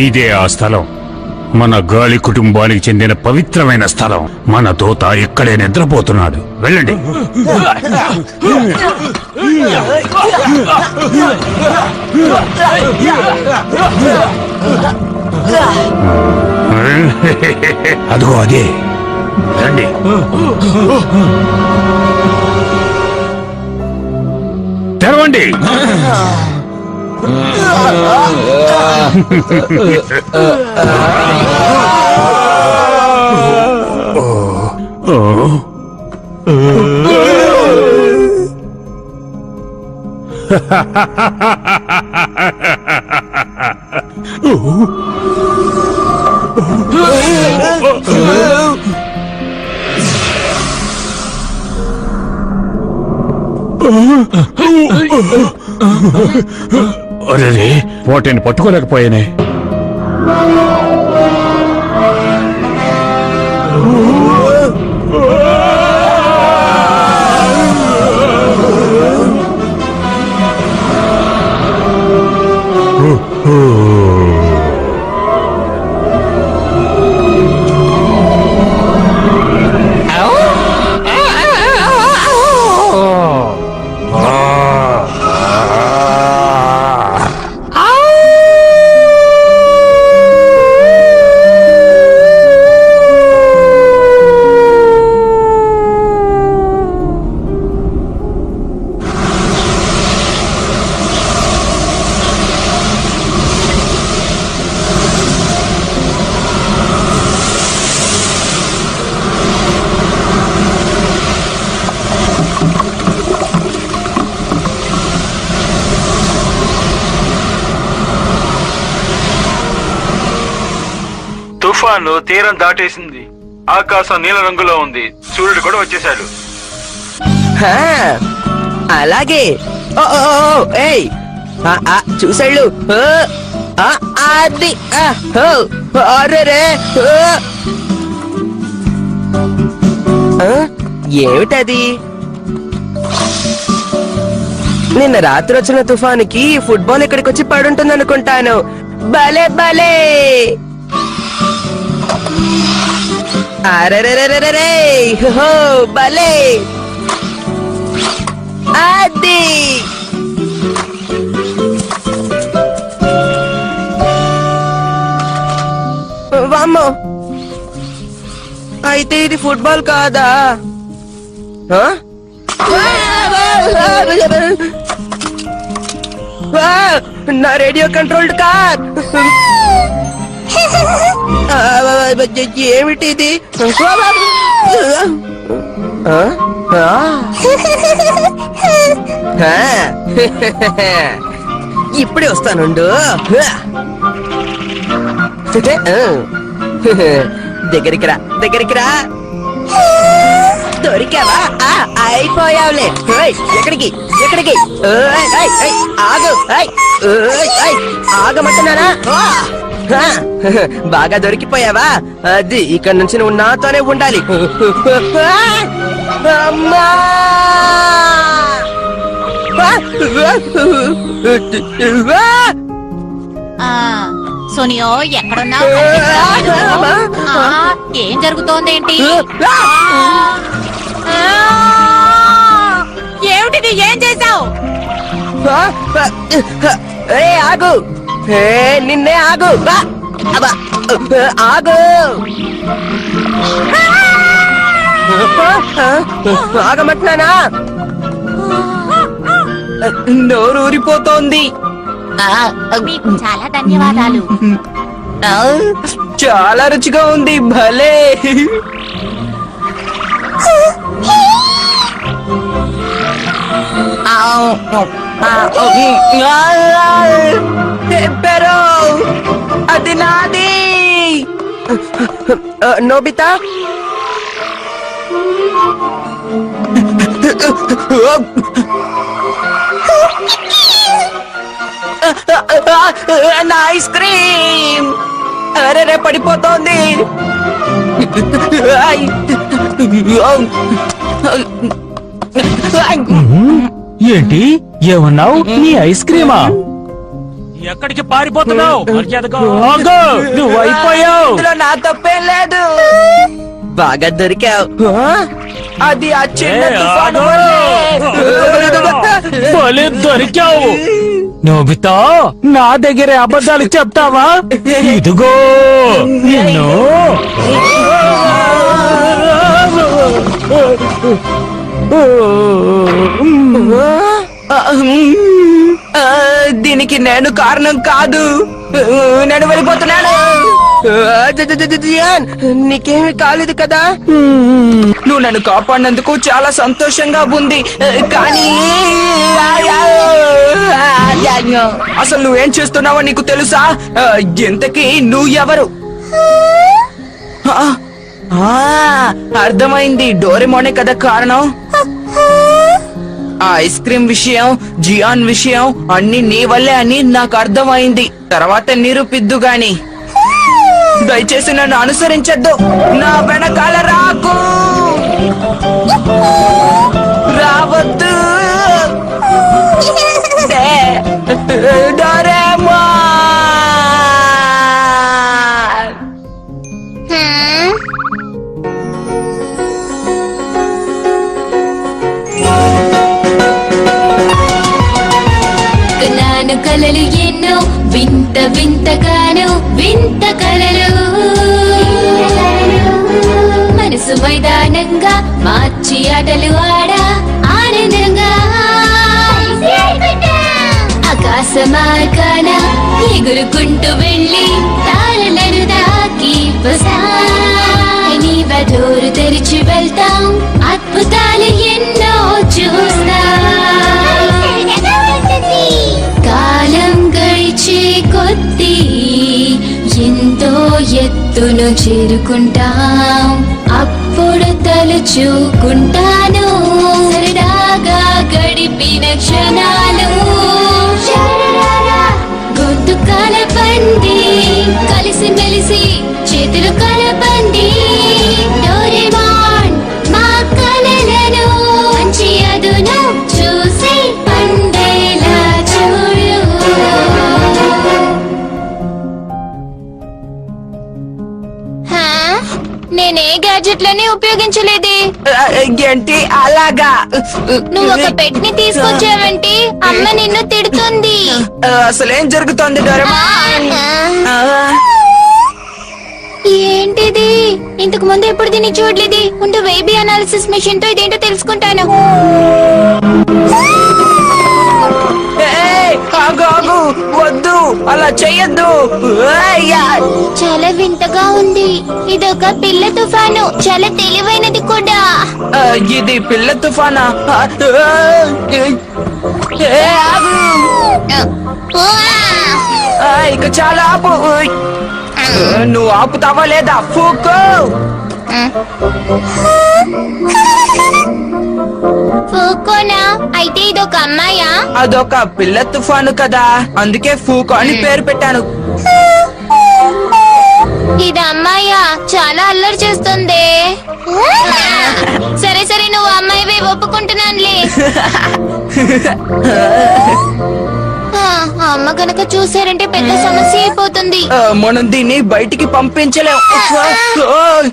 ఇదే ఆ స్థలం. మన గాలి కుటుంబానికి చెందిన పవిత్రమైన స్థలం. మన దూత ఇక్కడే నిద్రపోతున్నాడు. వెళ్ళండి. అదిగో అదే. రండి. తెరవండి. అరే, వాటిని పట్టుకోలేకపోయానే. తుఫాను తీరం దాటేసింది. ఆకాశం నీల రంగులో ఉంది. సూర్యుడు కూడా వచ్చేశాడు. అలాగే. చూసాళ్ళు. అది ఏమిటది? నిన్న రాత్రి వచ్చిన తుఫానికి ఫుట్బాల్ ఇక్కడికి వచ్చి పడుంటుంది అనుకుంటాను. భలే భలే. అరెరెరెరెరే, హో భలే. అది వామ్మో, అయితే ఇది ఫుట్బాల్ కాదా? నా రేడియో కంట్రోల్డ్ కార్. ఏమిటిది? ఇప్పుడే వస్తానుండు. దగ్గరికి రా, దగ్గరికి రా. దొరికావా? అయిపోయావులే. ఎక్కడికి ఎక్కడికి? ఆగు, ఆగమంటున్నానా? బాగా దొరికిపోయావా? అది ఇక్కడ నుంచి నువ్వు నాతోనే ఉండాలి. అమ్మా! సోనియో, ఎక్కడున్నావు? ఏం జరుగుతోందేంటి? ఏమిటిది? ఏం చేశావు? ఆగు. నిన్నే ఆగు. ఆగు. ఆగమంటున్నానా? నోరు ఊరిపోతోంది. మీకు చాలా ధన్యవాదాలు. చాలా రుచిగా ఉంది. భలే. తెంపారు. అది నాది. నోబితా, నా ఐస్ క్రీమ్. అరే పడిపోతోంది. ఏంటి? ఏమన్నావు? నీ ఐస్ క్రీమా? ఎక్కడికి పారిపోతున్నావు? మర్యాదగా ఆగు. నువ్వు అయిపోయావు. ఇందులో నా తప్పేం లేదు. బాగా దొరికావు. అది ఆ చిన్న ఏ, తుఫాను ఆగు. వల్లే. భలే దొరికావు. నోబితా, నా దగ్గర అబద్ధాలు చెప్తావా? ఇదిగో నిన్ను. దీనికి నేను కారణం కాదు. నేను వెళ్ళిపోతున్నాను. జియాన్, నీకేమీ కాలేదు కదా? నువ్వు నన్ను కాపాడినందుకు చాలా సంతోషంగా ఉంది. కానీ అసలు నువ్వేం చేస్తున్నావో నీకు తెలుసా? ఇంతకీ నువ్వు ఎవరు? అర్థమైంది. డోరేమోనే కదా కారణం. ఆ ఐస్ క్రీమ్ విషయం, జియాన్ విషయం అన్ని నీ వల్లే అని నాకు అర్థమైంది. తర్వాత నిరూపిద్దు గాని. దయచేసి నన్ను అనుసరించద్దు. నా వెనకాల రాకు. రావద్దు. డోరేమోన్. కన్నాను కలలు ఎన్నో వింత వింతగాను వింత కలలు మనసు మైదానంగా మార్చి ఆటలు ఆడా ఆనందంగా ఆకాశ మార్గాన ఎగురుకుంటూ వెళ్ళి తారలను దాకి డోరు తెరిచి వెళ్తాం అద్భుతాలు ఎన్నో చూస్తాం. కాలం గడిచే కొద్దీ ఎంతో ఎత్తును చేరుకుంటాం. అప్పుడు తలుచుకుంటాను సరదాగా గడిపిన క్షణాలు. గొంతు కలపండి, కలిసి మెలిసి చేతులు కలపండి. డోరేమోన్ మా కలలను మంచి అదును చూసి పండేలా చూడు. నేనే గ్యాడ్జెట్లని ఉపయోగించలేదే. ఏంటి అలాగా? నువ్వు ఒక పెట్ ని తీసుకొచ్చావంటే అమ్మ నిన్ను తిడుతుంది. అసలేం జరుగుతోంది డోరేమోన్? ఏంటిది? ఇంతకు ముందు ఎప్పుడు దీన్ని చూడలేదు. ఉంటూ బేబీ అనాలిసిస్ మిషన్ తో ఇదేంటో తెలుసుకుంటాను. ఏయ్, ఆగు, ఆగు. వద్దు, అలా చెయ్యొద్దు. చాలా వింతగా ఉంది. ఇదొక పిల్ల తుఫాను, చాలా తెలివైనది కూడా. ఇది పిల్ల తుఫానా? ఆగు. ఇక చాలా ఆపు. నువ్వు ఆపుతావా లేదా? ఫూకో. ఫూకోనా? అయితే ఇదొక అమ్మాయా? అదొక పిల్ల తుఫాను కదా, అందుకే ఫూకో అని పేరు పెట్టాను. ఇది అమ్మాయా? చాలా అల్లరి చేస్తుంది. సరే సరే, నువ్వు అమ్మాయివే, ఒప్పుకుంటున్నానులే. అమ్మ కనుక చూసారంటే పెద్ద సమస్య అయిపోతుంది. మనం దీన్ని బయటికి పంపించలేం. అవును,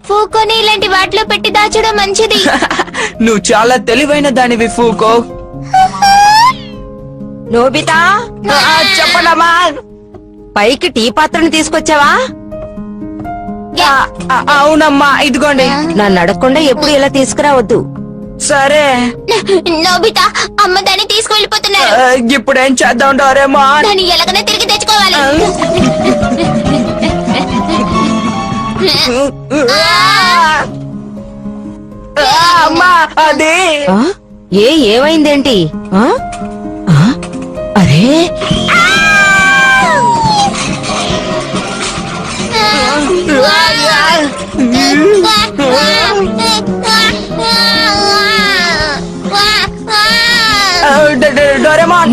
ఫూకోని ఇలాంటి వాటిలో పెట్టి దాచడం మంచిది. నువ్వు చాలా తెలివైన దానివి ఫూకో. నోబితా, చెప్పడమా? పైకి టీ పాత్రను తీసుకొచ్చావా? అవునమ్మా, ఇదిగోండి. నన్ను అడగకుండా ఎప్పుడు ఇలా తీసుకురావద్దు. సరే. నోబితా, అమ్మ దాన్ని తీసుకువెళ్ళిపోతున్నారు. ఇప్పుడేం చేద్దాం డోరేమోన్? దాన్ని ఎలాగైనా తిరిగి తెచ్చుకోవాలి. అమ్మా, అది ఆ? ఏమైందేంటి? ఆ? ఆ? అరే,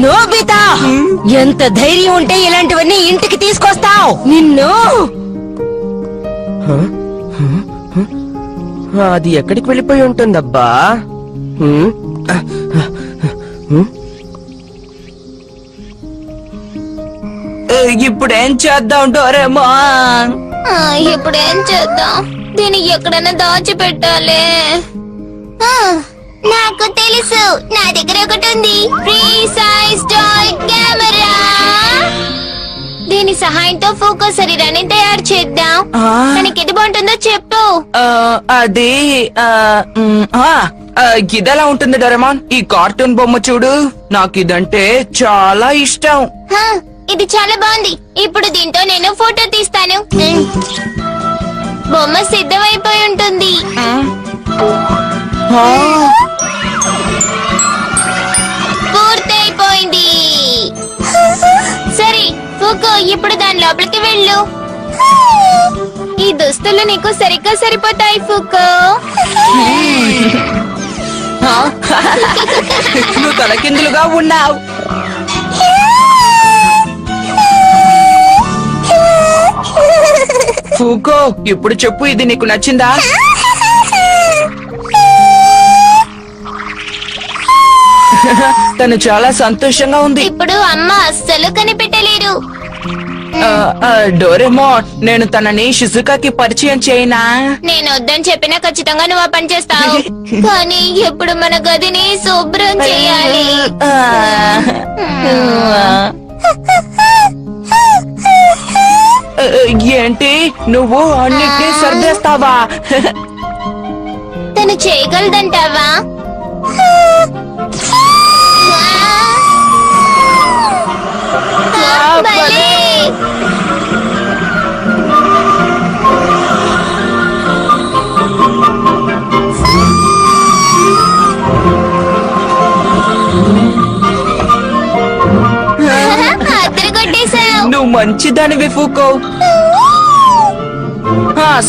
నోబితా ఎంత ధైర్యం ఉంటే ఇలాంటివన్నీ ఇంటికి తీసుకొస్తావు నిన్ను. అది ఎక్కడికి వెళ్ళిపోయి ఉంటుందబ్బా? ఇప్పుడు ఏం చేద్దాం డోరేమాన్? ఇప్పుడు ఏం చేద్దాం? దీన్ని ఎక్కడైనా దాచిపెట్టాలి. నాకు తెలుసు, నా దగ్గర ఒకటి ఉంది. Free size toy camera. దీని సహాయంతో ఫోకస్ శరీరాన్ని తయారు చేద్దాం. మనకి ఏది బాగుంటుందో చెప్పు. అది ఇదెలా ఉంటుంది డోరేమాన్? ఈ కార్టూన్ బొమ్మ చూడు, నాకు ఇదంటే చాలా ఇష్టం. హా, ఇది చాలా బాగుంది. ఇప్పుడు దీంతో నేను ఫోటో తీస్తాను. బొమ్మ సిద్ధమైపోయి ఉంటుంది. పూర్తయిపోయింది. సరే ఫుకో, ఇప్పుడు దాని లోపలికి వెళ్ళు. ఈ దుస్తులు నీకు సరిగ్గా సరిపోతాయి ఫుకో. నువ్వు తలకిందులుగా ఉన్నావు. ఫూకో, ఇప్పుడు చెప్పు, ఇది నీకు నచ్చిందా? తను చాలా సంతోషంగా ఉంది. ఇప్పుడు అమ్మ అస్సలు కనిపెట్టలేరు. డోరేమోన్, నేను తనని షిజుకాకి పరిచయం చేయనా? నేను వద్దని చెప్పినా ఖచ్చితంగా నువ్వు ఆ పని చేస్తావు. కానీ ఎప్పుడు మన గదిని శుభ్రం చేయాలి. ఏంటి, నువ్వు అన్నిటినీ సర్దేస్తావా? తను చేయగలదంటావా? భలే. అద్దరగొట్టేశావు. నువ్వు మంచిదానివి ఫూకో.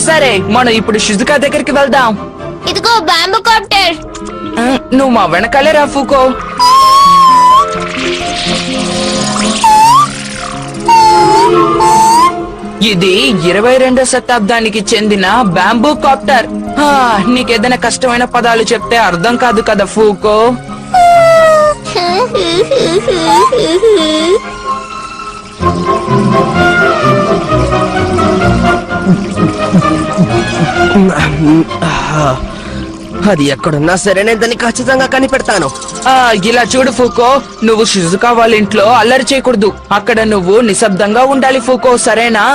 సరే, మనం ఇప్పుడు షిజుకా దగ్గరికి వెళ్దాం. ఇదిగో బాంబు కాప్టర్. నువ్వు మా వెనకాలే రా ఫూకో. ఇది 22వ శతాబ్దానికి చెందిన బ్యాంబూ కాప్టర్. నీకేదైనా కష్టమైన పదాలు చెప్తే అర్థం కాదు కదా ఫూకో. అది ఎక్కడున్నా సరేనే దాన్ని ఖచ్చితంగా కనిపెడతాను. ఇలా చూడు ఫూకో, నువ్వు షిజుకా వాళ్ళ ఇంట్లో అల్లరి చేయకూడదు. అక్కడ నువ్వు నిశ్శబ్దంగా ఉండాలి ఫూకో, సరేనా?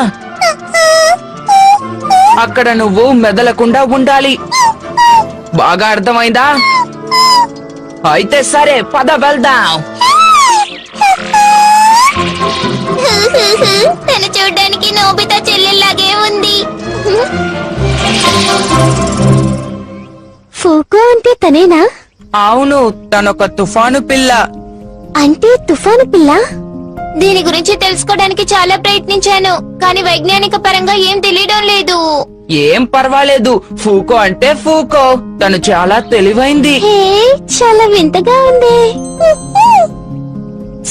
అక్కడ నువ్వు మెదలకుండా ఉండాలి. బాగా అర్థమైందా? అయితే సరే, పద వెళ్దాం. తను చూడ్డానికి నోబితా చెల్లెల్లాగే ఉంది. ఫోకో అంటే తనేనా? అవును, తనొక తుఫాను పిల్ల. అంటే తుఫాను పిల్ల? దీని గురించి తెలుసుకోవడానికి చాలా ప్రయత్నించాను, కానీ వైజ్ఞానిక పరంగా ఏం తెలియడం లేదు. ఏం పర్వాలేదు, ఫూకో అంటే ఫూకో. తను చాలా తెలివైంది. హే, చాలా వింతగా ఉంది.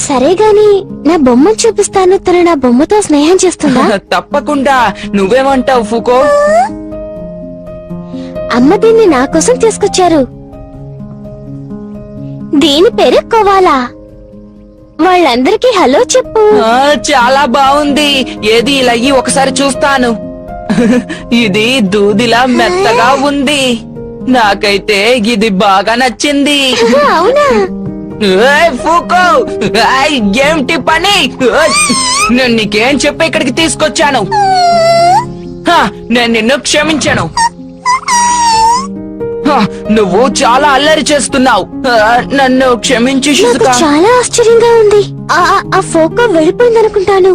సరే గాని నా బొమ్మ చూపిస్తాను. తను నా బొమ్మతో స్నేహం చేస్తుందా? తప్పకుండా. నువ్వేమంటావు ఫూకో? అమ్మ దీన్ని నా కోసం తీసుకొచ్చారు. దీని పేరు కోవాలా. వాళ్ళందరికీ హలో చెప్పు. చాలా బాగుంది. ఏది ఇలా ఇయ్యి, ఒకసారి చూస్తాను. ఇది దూదిలా మెత్తగా ఉంది. నాకైతే ఇది బాగా నచ్చింది. అవునా? ఏయ్ ఫూకో, ఏమిటి పని? నేను నీకేం చెప్పి ఇక్కడికి తీసుకొచ్చాను? నేను నిన్ను క్షమించాను. నువ్వు చాలా అల్లరి చేస్తున్నావు. నన్ను క్షమించి నాకు షిజుకా. చాలా ఆశ్చర్యంగా ఉంది. ఆ ఫోకో వెళ్ళిపోయిందనుకుంటాను.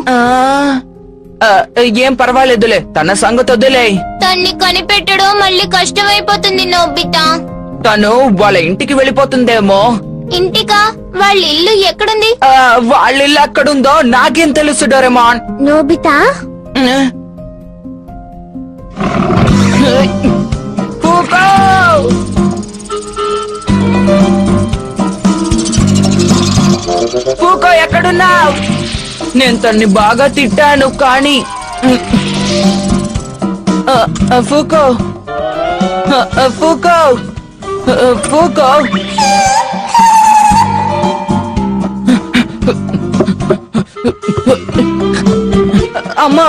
ఏం పర్వాలేదులే, తన సంగతి వదిలే. తన్ని కనిపెట్టడం మళ్ళీ కష్టమైపోతుంది నోబితా. తను వాళ్ళ ఇంటికి వెళ్ళిపోతుందేమో. ఇంటికా? వాళ్ళ ఇల్లు ఎక్కడుంది? వాళ్ళ ఇల్లు ఎక్కడుందో నాకేం తెలుసు డోరేమాన్. నోబితా, ఫూకో! ఫూకో ఎక్కడున్నావు? నేను తన్ని బాగా తిట్టాను కానీ ఫూకో ఫూకో ఫూకో అమ్మా,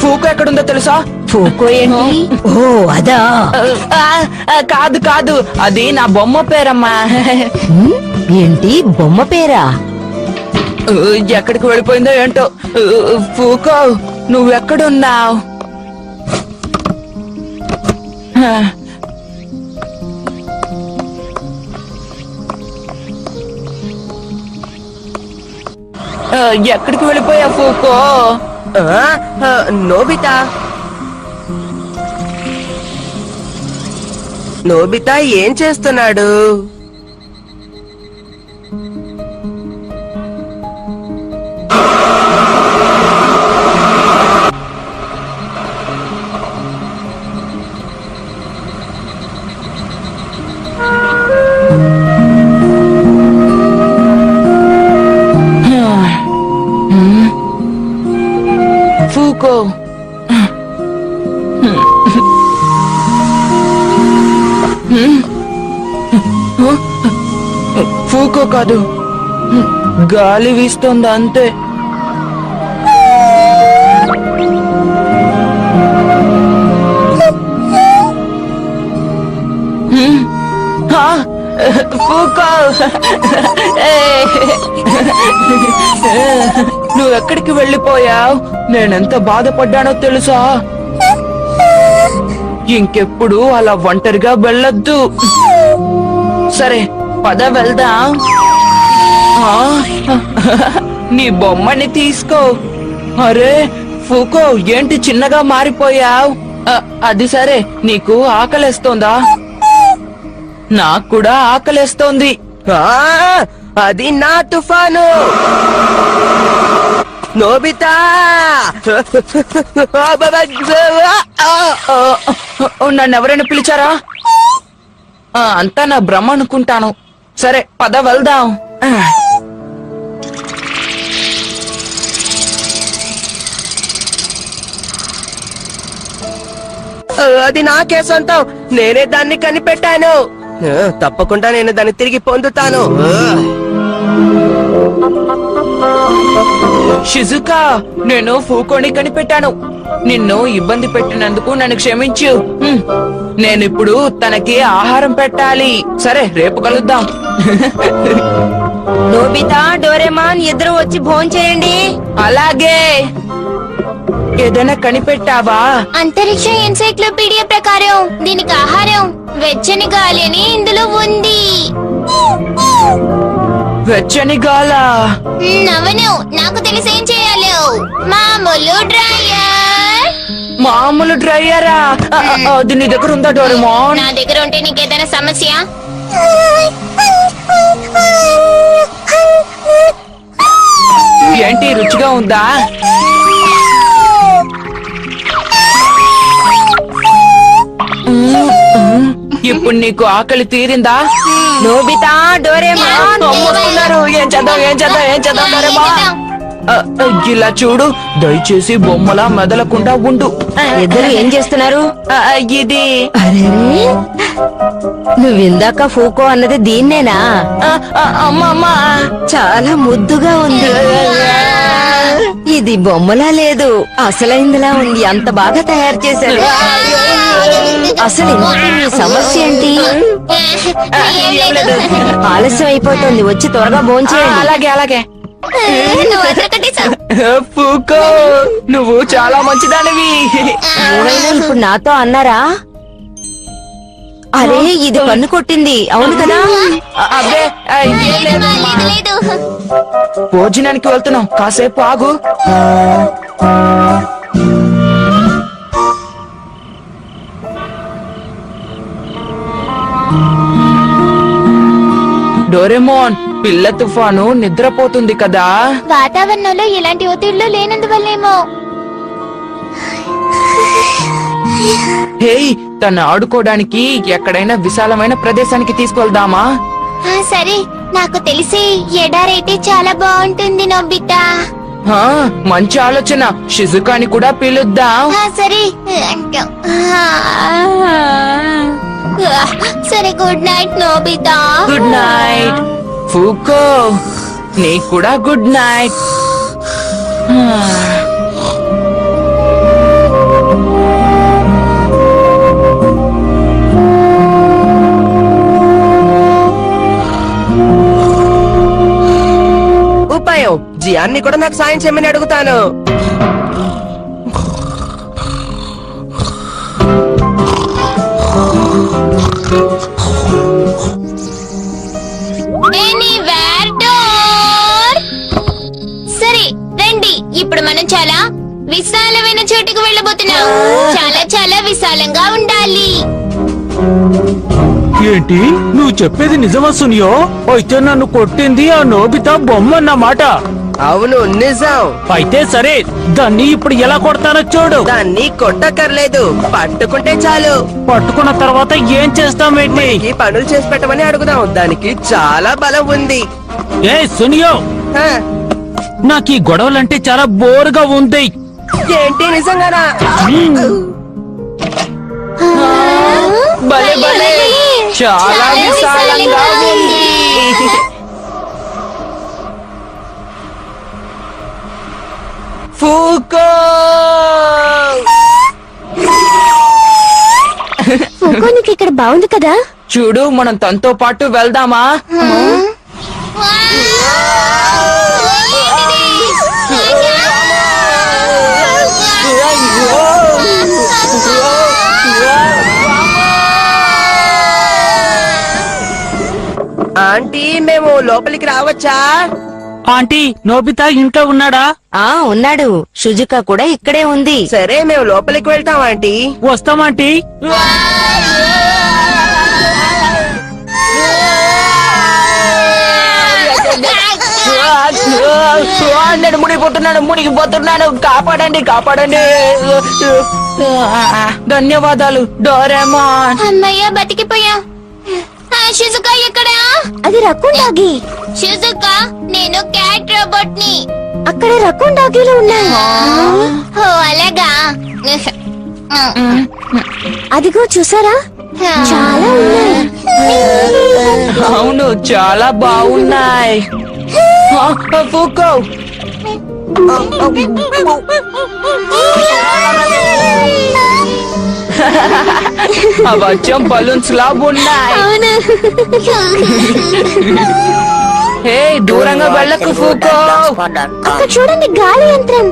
ఫూకో ఎక్కడుందో తెలుసా? ఫోకో ఏంటి? ఓ అదా. కాదు కాదు, అది నా బొమ్మ పేరమ్మా. ఏంటి బొమ్మ పేరా? ఎక్కడికి వెళ్ళిపోయిందో ఏంటో. ఫూకో, నువ్వెక్కడున్నావు? ఎక్కడికి వెళ్ళిపోయా ఫూకో? నోబితా నోబితా ఏం చేస్తున్నాడు? ఫూకో, ఫూకో కాదు, గాలి వీస్తోంది అంతే. ఫూకో, నువ్వెక్కడికి వెళ్ళిపోయావు? నేనెంత బాధపడ్డానో తెలుసా? ఇంకెప్పుడు అలా ఒంటరిగా వెళ్ళొద్దు. సరే పద వెళ్దాం. నీ బొమ్మని తీసుకో. అరే ఫూకో, ఏంటి చిన్నగా మారిపోయావు? అది సరే, నీకు ఆకలేస్తోందా? నాకు కూడా ఆకలేస్తోంది. అది నా తుఫాను. నోబితా, నన్ను ఎవరైనా పిలిచారా? అంతా నా భ్రమ అనుకుంటాను. సరే పద వెళ్దాం. అది నాకే సొంతం. నేనే దాన్ని కనిపెట్టాను. తప్పకుండా నేను దాన్ని తిరిగి పొందుతాను. షిజుకా, నేను ఫూకోని కనిపెట్టాను. నిన్ను ఇబ్బంది పెట్టినందుకు నన్ను క్షమించు. నేనిప్పుడు తనకి ఆహారం పెట్టాలి. సరే రేపు కలుద్దాం. నోబితా, డోరేమాన్ ఇద్దరు వచ్చి భోంచేయండి. అలాగే. ఏదైనా కనిపెట్టావా? అంతరిక్ష ఎన్సైక్లోపీడియా ప్రకారం దీనికి ఆహారం వెచ్చని గాలి అని ఇందులో ఉంది. వెచ్చని గాల? అవును, నాకు తెలిసేం చేయాలో. మామూలు డ్రైయర్. మామూలు డ్రైయరా? అది నీ దగ్గర ఉందా డోరేమాన్? నా దగ్గర ఉంటే నీకేదైనా సమస్య? ఏంటి, రుచిగా ఉందా? ఇప్పుడు నీకు ఆకలి తీరిందా? నోబితా, డోరేమాన్ వస్తున్నారు. ఏం చేద్దాం డోరేమాన్? ఇలా చూడు, దయచేసి బొమ్మలా మెదలకుండా ఉండు. ఇద్దరు ఏం చేస్తున్నారు? ఇది అరే, నువ్విందాక ఫూకో అన్నది దీన్నేనా? అమ్మమ్మా, చాలా ముద్దుగా ఉంది. ఇది బొమ్మలా లేదు, అసలైందిలా ఉంది. అంత బాగా తయారు చేశారు. అసలు ఇంతకీ నీ సమస్య ఏంటి? ఏం లేదు. ఆలస్యం అయిపోతుంది, వచ్చి త్వరగా భోంచేయండి. అలాగే అలాగే. నువ్వు అసలు కట్టేశావు. ఫూకో, నువ్వు చాలా మంచిదానివి. ఏమైనా ఇప్పుడు నాతో అన్నారా? అరే, ఇది కన్ను కొట్టింది, అవును కదా? అబ్బే, ఏం లేదమ్మా. లేదు. భోజనానికి వెళ్తున్నాం, కాసేపు ఆగు. డోరేమోన్, పిల్ల తుఫాను నిద్రపోతుంది కదా? వాతావరణంలో ఎలాంటి ఒత్తిళ్లు లేనందువల్లేమో. హేయ్, తను ఆడుకోవడానికి ఎక్కడైనా విశాలమైన ప్రదేశానికి తీసుకెళ్దామా? సరే, నాకు తెలిసి ఎడారైతే చాలా బాగుంటుంది నోబితా. ఆ, మంచి ఆలోచన. షిజుకాని కూడా పిలుద్దాం. సరే సరే, good night Nobita. Good night ఫూకో, నీకు కూడా గుడ్ నైట్. ఉపాయం, జియాన్ని కూడా నాకు సాయం చేయమని అడుగుతాను. Anywhere door. సరే రండి, ఇప్పుడు మనం చాలా విశాలమైన చోటుకు వెళ్ళబోతున్నాం. చాలా చాలా విశాలంగా ఉండాలి. ఏంటి నువ్వు చెప్పేది నిజమా సునియో? అయితే నన్ను కొట్టింది ఆ నోబితా బొమ్మ అన్నమాట. అవును, నిజం. అయితే సరే, దాన్ని ఇప్పుడు ఎలా కొడతానో చూడు. దాన్ని కొట్టక్కర్లేదు, పట్టుకుంటే చాలు. పట్టుకున్న తర్వాత ఏం చేస్తామేంటి? ఈ పనులు చేసి పెట్టమని అడుగుదాం. దానికి చాలా బలం ఉంది. ఏ సునియో, హ, నాకు ఈ గొడవలంటే చాలా బోరుగా ఉంది. ఏంటి నిజంగానా? భలే భలే, చాలా విశాలంగా ఉంది. ఫూకో, నీకు ఇక్కడ బాగుంది కదా. చూడు, మనం తనతో పాటు వెళ్దామా? ఆంటీ, మేము లోపలికి రావచ్చా? ఆంటీ, నోబితా ఇంట్లో ఉన్నాడా? ఉన్నాడు. షుజుకా కూడా ఇక్కడే ఉంది. సరే, మేము లోపలికి వెళ్తాం ఆంటీ. వస్తామాంటీ. నేను మునిగిపోతున్నాను, కాపాడండి కాపాడండి. ధన్యవాదాలు డోరేమాన్. అమ్మయ్య, బతికిపోయా. షిజుకా ఎక్కడా? అది రక్కున్ డాగి. షిజుకా, నేను క్యాట్ రోబోట్ ని. అక్కడ రక్కున్ డాగీలు ఉన్నాయి. ఓ అలాగా. అదిగో చూసారా, చాలా ఉన్నాయి. అవును, చాలా బాగున్నాయి. ఫూకో, అవచ్చం బలూన్స్ లా ఉన్నాయి. అవును. హే, దూరంగా వెళ్ళకు ఫూకో. అక్కడ చూడండి, గాలి యంత్రం.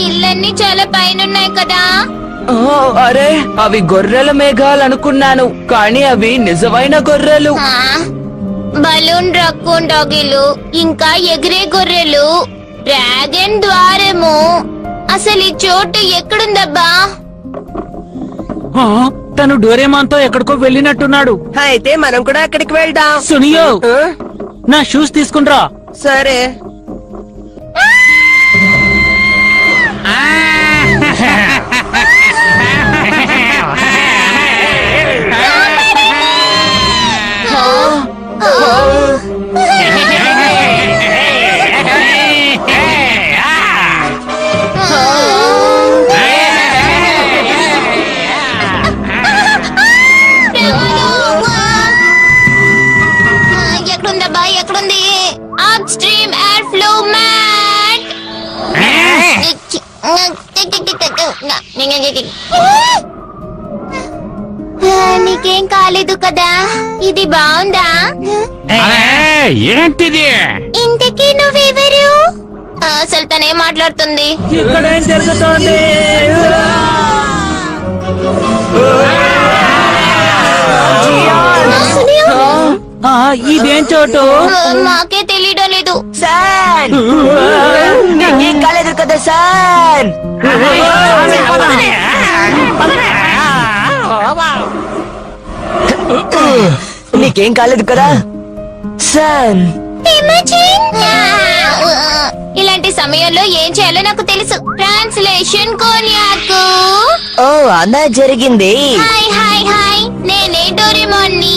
ఇళ్ళన్నీ చాలా పైనున్నాయి కదా. అరే, అవి గొర్రెల మేఘాలు అనుకున్నాను, కానీ అవి నిజమైన గొర్రెలు. బలూన్ రక్కున్ డాగీలు, ఇంకా ఎగిరే గొర్రెలు, డ్రాగన్ ద్వారము. అసలు ఈ చోటు ఎక్కడుందబ్బా? తను డోరేమాన్ తో ఎక్కడికో వెళ్ళినట్టున్నాడు. అయితే మనం కూడా అక్కడికి వెళ్దాం. సునియో, ఆ? నా షూస్ తీసుకునిరా. సరే. ఎక్కడుందబ్బా, ఎక్కడుంది? Upstream air flow mat. నీకేం కాలేదు కదా? ఇది బాగుందా? ఏంటిది? ఇంతకీ నువ్వెవరు? అసలు తనేం మాట్లాడుతుంది? ఇక్కడేం జరుగుతోంది? ఇదేం చోటు? మాకే తెలియడం లేదు. సార్, నీకేం కాలేదు కదా సార్? నీకేం కాలేదు కదా సార్? ఇలాంటి ఇలాంటి సమయంలో ఏం చేయాలో నాకు తెలుసు. ట్రాన్స్లేషన్ కోన్యాకు. ఓ అదా జరిగింది. హాయ్ హాయ్ హాయ్, నేనే డోరేమోన్ని.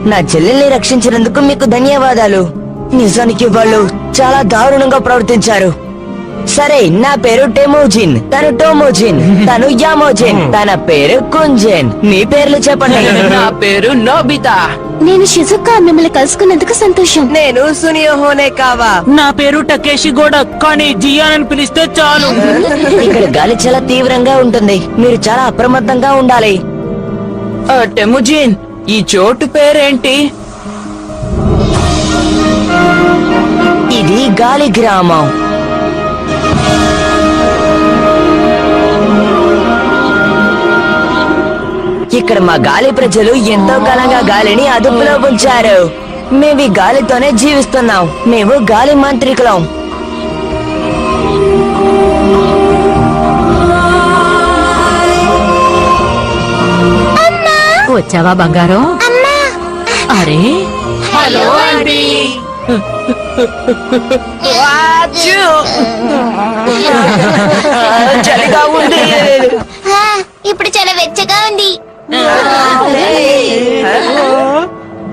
నా చెల్లెల్ని రక్షించినందుకు మీకు ధన్యవాదాలు. నిజానికి వాళ్ళు చాలా దారుణంగా ప్రవర్తించారు. సరే, నా పేరు టెమోజిన్, తను టోమోజిన్, తను యామోజిన్, తన పేరు కుంజెన్. మీ పేర్లు చెప్పండి. నా పేరు నోబితా. నేను షిజుకా, మిమ్మల్ని కలుసుకున్నందుకు సంతోషం. నేను సునియో హోనే కావా. నా పేరు టకేషి గోడ, కానీ జియాన్ అని పిలిస్తే చాలు. ఇక్కడ గాలి చాలా తీవ్రంగా ఉంటుంది. మీరు చాలా అప్రమత్తంగా ఉండాలి. టెముజిన్, ఈ చోటు పేరేంటి? ఇది గాలి గ్రామం. ఇక్కడ మా గాలి ప్రజలు ఎంతో కాలంగా గాలిని అదుపులో ఉంచారు. మేము ఈ గాలితోనే జీవిస్తున్నాం. మేము గాలి మంత్రికులం. వచ్చావా బంగారం? అరే హలో ఆంటీ. చలిగా ఉంది. ఇప్పుడు చాలా వెచ్చగా ఉంది.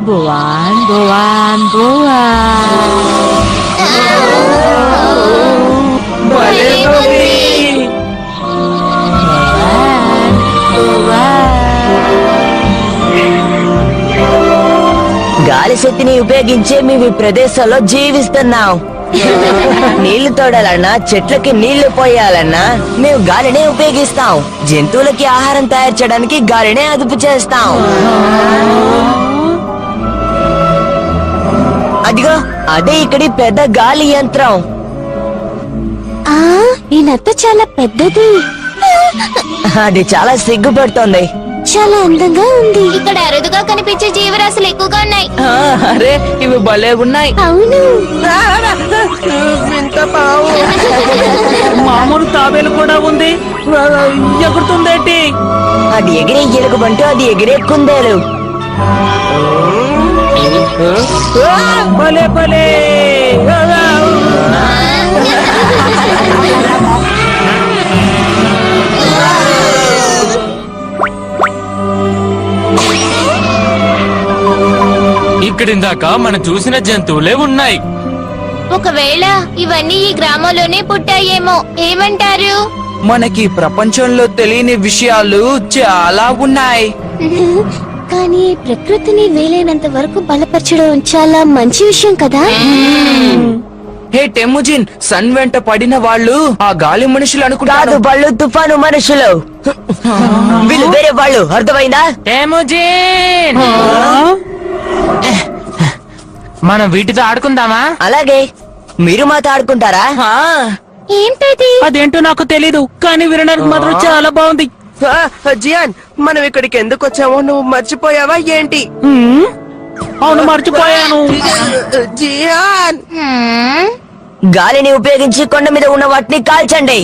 బువాన్ బువాన్ బువాన్. భలే ఉంది. గాలి శక్తిని ఉపయోగించి మేము ఈ ప్రదేశంలో జీవిస్తున్నాం. నీళ్లు తోడాలన్నా, చెట్లకి నీళ్లు పోయాలన్నా మేము గాలినే ఉపయోగిస్తాం. జంతువులకి ఆహారం తయారు చేయడానికి గాలినే అదుపు చేస్తాం. అదిగో అదే ఇక్కడి పెద్ద గాలి యంత్రం. ఈ నత్త చాలా పెద్దది. అది చాలా సిగ్గుపడుతోంది. చాలా అందంగా ఉంది. ఇక్కడ అరుదుగా కనిపించే జీవరాశులు ఎక్కువగా ఉన్నాయి. అరే, ఇవి భలే ఉన్నాయి. అవును. వింత పావు. మామూలు తాబేలు కూడా ఉంది. ఎగురుతుందేంటి? అది ఎగిరే ఎలుగుబంటూ, అది ఎగిరే కుందేలు. భలే భలే. ఇక్కడిందాక మనం చూసిన జంతువులే ఉన్నాయి. ఒకవేళ ఇవన్నీ ఈ గ్రామంలోనే పుట్టాయేమో. ఏమంటారు? మనకి ప్రపంచంలో తెలియని విషయాలు చాలా ఉన్నాయి. కానీ ప్రకృతిని వీలైనంత వరకు బలపరచడం చాలా మంచి విషయం కదా. హే టెముజిన్, సన్ వెంట పడిన వాళ్ళు ఆ గాలి మనుషులు కాదు, అనుకుంటారు. వాళ్ళు తుఫాను మనుషులు. వీళ్ళు వేరే వాళ్ళు. అర్థమైందా? టెముజిన్, మనం వీటితో ఆడుకుందామా? అలాగే. మీరు మాతో ఆడుకుంటారా? ఆ, ఏంటది? అదేంటో నాకు తెలీదు, కానీ వినడానికి మాత్రం చాలా బాగుంది. జియాన్, మనం ఇక్కడికి ఎందుకు వచ్చామో నువ్వు మర్చిపోయావా ఏంటి? అవును, మర్చిపోయాను. జియాన్, గాలిని ఉపయోగించి కొండ మీద ఉన్న వాటిని కాల్చండి.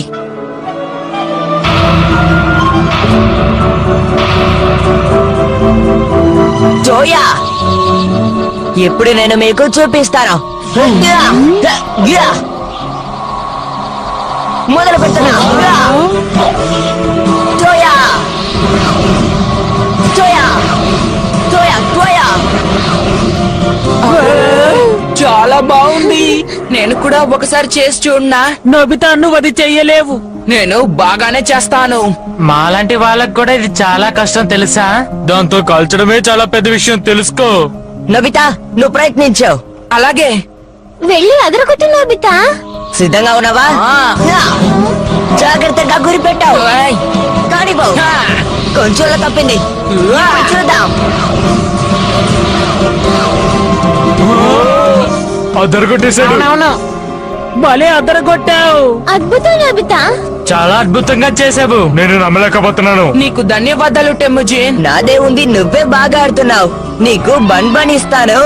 జోయా, ఇప్పుడు నేను మీకు చూపిస్తాను. మొదలు పెడుతున్నా. జోయా, జోయా, జోయా, జోయా. చాలా బాగుంది. నేను కూడా ఒకసారి చేసి చూడనా? నోబితా, నువ్వు అది చెయ్యలేవు. నేను బాగానే చేస్తాను. మాలాంటి వాళ్ళకి కూడా ఇది చాలా కష్టం తెలుసా? దాంతో కాల్చడమే చాలా పెద్ద విషయం, తెలుసుకో. నోబితా, నువ్వు ప్రయత్నించు. అలాగే. వెళ్ళి అదరగొట్టు నోబితా. సిద్ధంగా ఉన్నావా? జాగ్రత్తగా గురి పెట్టావు. ఏయ్, కానివ్వు. కొంచెం తప్పింది. ఇప్పుడు చూద్దాం. అదరగొట్టేశాడు. భలే అదరగొట్టావు. అద్భుతం నోబితా. చాలా అద్భుతంగా చేసావు. నేను నమ్మలేకపోతున్నాను. నీకు ధన్యవాదాలు టెముజిన్. నాదే ఉంది, నువ్వే బాగా ఆడుతున్నావు. నీకు బన్ బన్ ఇస్తాను.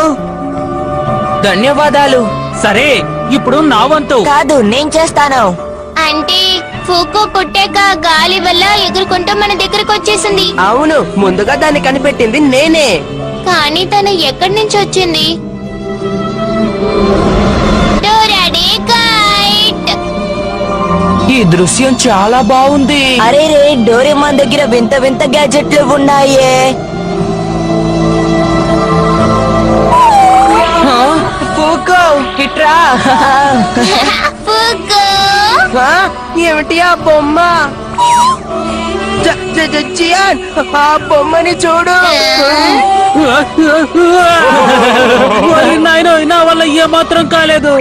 ధన్యవాదాలు. సరే, ఇప్పుడు నా వంతు. కాదు, నేను చేస్తాను. అంటే ఫూకో పుట్టాక గాలి వల్ల ఎగురుకుంటూ మన దగ్గరకు వచ్చేసింది. అవును, ముందుగా దాన్ని కనిపెట్టింది నేనే. కానీ తను ఎక్కడి నుంచి వచ్చింది? డోరాడే కైట్. దృశ్యం చాలా బాగుంది. అరే రే, డోరేమాన్ దగ్గర వింత వింత గ్యాజెట్లు ఉన్నాయే. పూకో ఇట్రా. ఫుకు ఆ, ఏమిటి ఆ బొమ్మ? జియాన్, ఆ బొమ్మని చూడు. నాయన నా వల్ల ఏమాత్రం కాలేదు.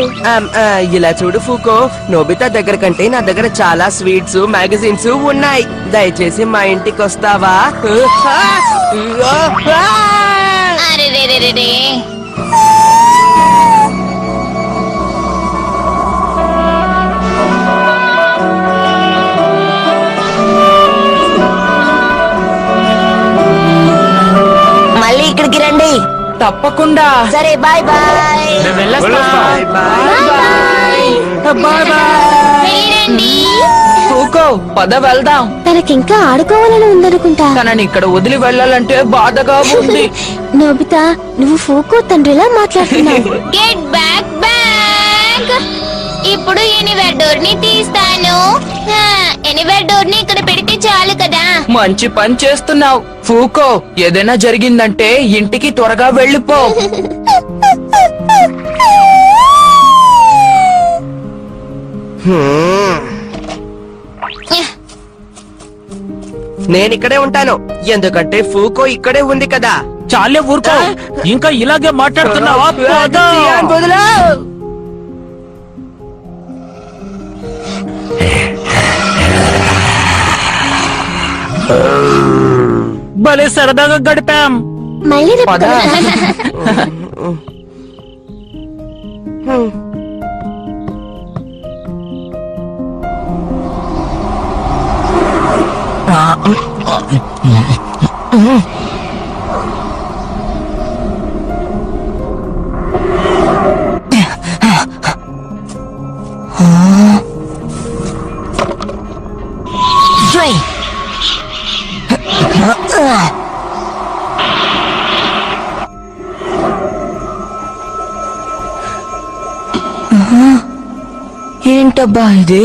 ఇలా చూడు ఫూకో, నోబితా దగ్గర కంటే నా దగ్గర చాలా స్వీట్స్ మ్యాగజైన్స్ ఉన్నాయి. దయచేసి మా ఇంటికి వస్తావా? అరే రే రే రే రే. మళ్ళీ ఇక్కడికి రండి. తప్పకుండా. సరే, బాయ్ బాయ్. Bye bye. వెళ్ళిరండి. పూకో పద వెళ్దాం. తనకింకా ఆడుకోవాలని ఉందనుకుంటా. తనని ఇక్కడ వదిలి వెళ్ళాలంటే బాధగా ఉంది. నోబితా, నువ్వు ఫూకో తండ్రిలా మాట్లాడుతున్నావు. Get back back. ఇప్పుడు ఎనివేర్ డోర్ ని తీస్తాను. ఎనివేర్ డోర్ ని ఇక్కడ పెడితే చాలు కదా. మంచి పని చేస్తున్నావు. ఫూకో, ఏదైనా జరిగిందంటే ఇంటికి త్వరగా వెళ్ళిపో. నేను ఇక్కడే ఉంటాను, ఎందుకంటే ఫూకో ఇక్కడే ఉంది కదా. చాలే ఊరుకో, ఇంకా ఇలాగే మాట్లాడుతున్నావా? పద. జియాన్, వదిలు. భలే సరదాగా గడిపాం. మళ్ళీ రేపు పద. ఏంటబ్బా ఇది?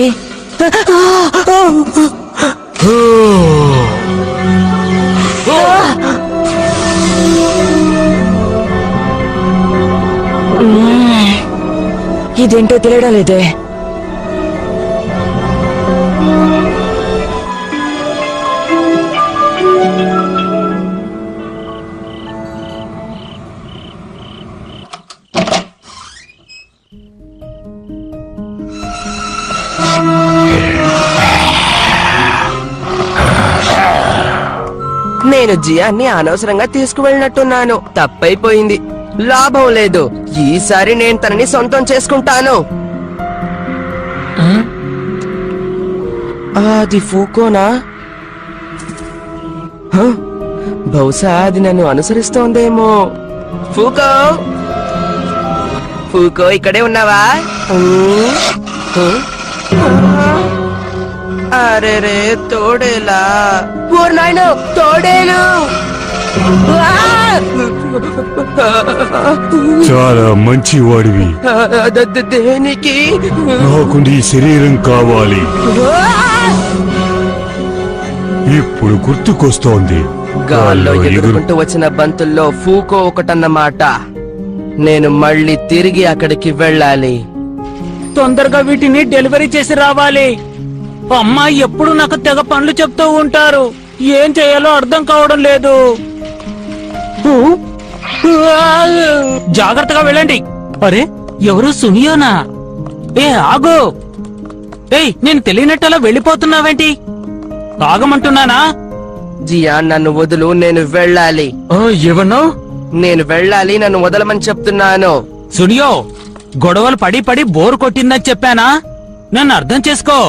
ఇదేంటో తెలియడం లేదే. నేను జియాన్ని అనవసరంగా తీసుకువెళ్ళినట్టున్నాను. తప్పైపోయింది, లాభం లేదు. ఈసారి నేను తనని సొంతం చేసుకుంటాను. అది ఫూకోనా? హ? బహుశా అది నన్ను అనుసరిస్తోందేమో. ఫూకో, ఫూకో, ఇక్కడే ఉన్నావా? అరే రే, తోడేలా. ఓర్ నాయనో, తోడేలు. చాలా మంచి వాడివి. దేనికి? నాకు నీ శరీరం కావాలి. ఇప్పుడు గుర్తుకొస్తోంది. గాల్లో ఎగురుకుంటూ వచ్చిన బంతుల్లో ఫూకో ఒకటన్నమాట. నేను మళ్ళీ తిరిగి అక్కడికి వెళ్ళాలి. తొందరగా వీటిని డెలివరీ చేసి రావాలి. అమ్మా ఎప్పుడు నాకు తెగ పనులు చెప్తూ ఉంటారు. ఏం చేయాలో అర్థం కావడం లేదు. జాగ్రత్తగా వెళ్ళండి. అరే, ఎవరు? సునియోనా? ఏ ఆగు. ఏయ్, నేను తెలియనట్టలా వెళ్ళిపోతున్నావేంటి? ఆగమంటున్నానా? జియా, నన్ను వదులు, నేను వెళ్ళాలి. ఏమన్నా? నేను వెళ్ళాలి, నన్ను వదలమని చెప్తున్నాను. సునియో, గొడవలు పడి పడి బోరు కొట్టిందని చెప్పానా? నన్ను అర్థం చేసుకో.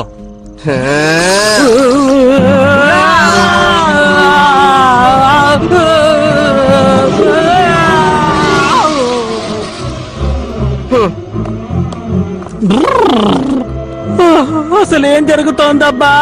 అసలు ఏం జరుగుతోందబ్బా?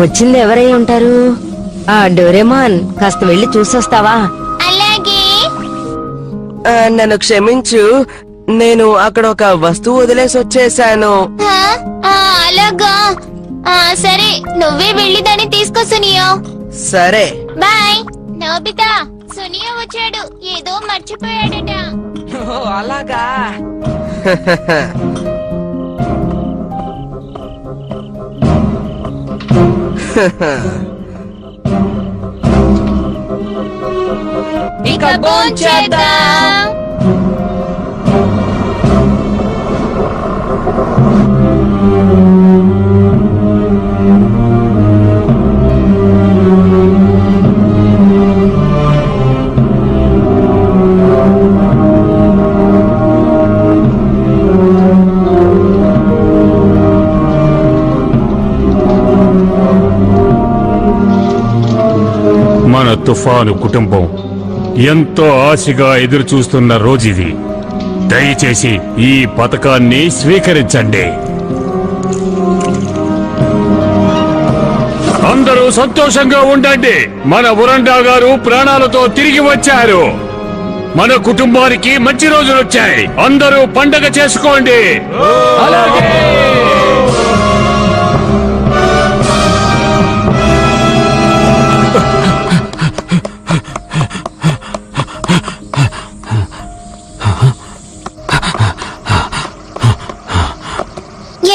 వచ్చింది ఎవరై ఉంటారు? ఆ డోరేమాన్, కాస్త వెళ్ళి చూసొస్తావా? అలాగే. నన్ను క్షమించు, నేను అక్కడ ఒక వస్తువు వదిలేసి వచ్చేసాను. ఆ, అలాగా. సరే, నువ్వే వెళ్ళి దాన్ని తీసుకో సునియో. సరే. బాయ్. నోబితా, సునియో వచ్చాడు, ఏదో మర్చిపోయాడట. అలాగా. ఇక భోంచేద్దాం. మన తుఫాను కుటుంబం ఎంతో ఆశగా ఎదురు చూస్తున్న రోజుది. దయచేసి ఈ పథకాన్ని స్వీకరించండి. అందరూ సంతోషంగా ఉండండి. మన ఉరండా గారు ప్రాణాలతో తిరిగి వచ్చారు. మన కుటుంబానికి మంచి రోజులు వచ్చాయి. అందరూ పండగ చేసుకోండి.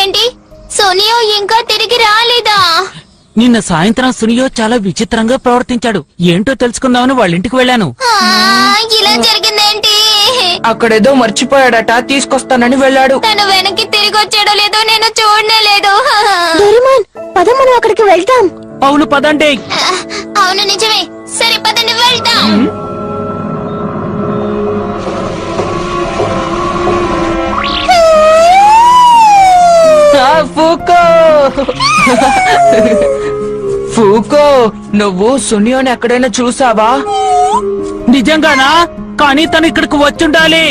ఏంటి, సోనియో ఇంకా తిరిగి రాలేదా? నిన్న సాయంత్రం సునియో చాలా విచిత్రంగా ప్రవర్తించాడు. ఏంటో తెలుసుకుందామని వాళ్ళ ఇంటికి వెళ్ళాను. ఇలా జరిగిందేంటి? అక్కడేదో మర్చిపోయాడట, తీసుకొస్తానని వెళ్ళాడు. తను వెనక్కి తిరిగి వచ్చాడో లేదో నేను చూడనే లేదు. పద, మనం అక్కడికి వెళ్తాం. అవును, పదండి. అవును, నిజమే. సరే, పదండి వెళ్దాం. ఫూకో, ఫూకో, నువ్వు సునియోని ఎక్కడైనా చూసావా? నిజంగానా? కానీ తను ఇక్కడికి వచ్చుండాలి.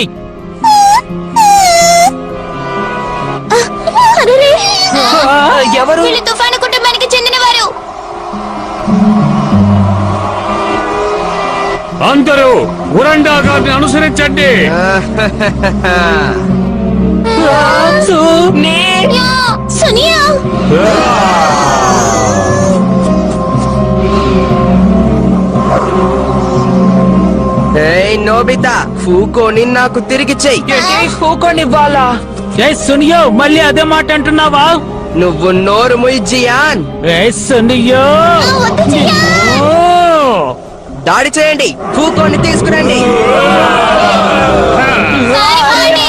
ఎవరు? వీళ్ళు తుఫాను కుటుంబానికి చెందినవారు. అందరూ ఉరండా గారిని అనుసరించండి. సునియో, ఏయ్ నోబితా, ఫూకోని నాకు తిరిగి చెయ్యి. ఫూకోనివ్వాలా? ఏ సునియో, మళ్ళీ అదే మాట అంటున్నావా? నువ్వు నోరు ముయ్ జియాన్. ఏ సునియో, వద్దు జియాన్. ఓ! దాడి చేయండి, ఫూకోని తీసుకురండి. సారీ,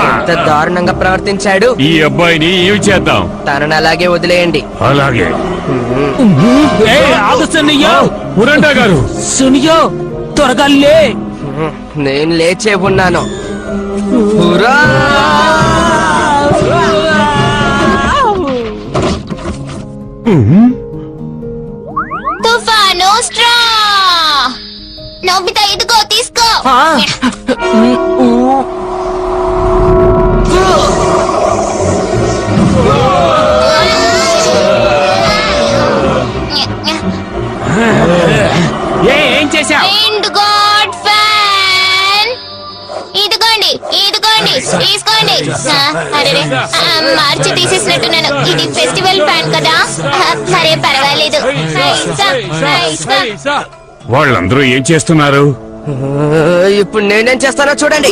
ఎంత దారుణంగా ప్రవర్తించాడు. ఈ అబ్బాయిని ఏమి చేద్దాం? తనను అలాగే వదిలేయండి. అలాగే. ఏ, ఆగు సునియో. ఉరండా గారు, సునియో, త్వరగా లే. నేను లేచే ఉన్నాను. హురా! తుఫాను స్ట్రా. నోబితా, ఇదిగో తీసుకో. ఏం చేశావు? End God fan. ఇదిగోండి, ఇదిగోండి, తీసుకోండి. అరే, మార్చి తీసేసినట్టున్నాను. ఇది ఫెస్టివల్ ఫ్యాన్ కదా. సరే, పర్వాలేదు. వాళ్ళందరూ ఏం చేస్తున్నారు? ఇప్పుడు నేనేం చేస్తానో చూడండి.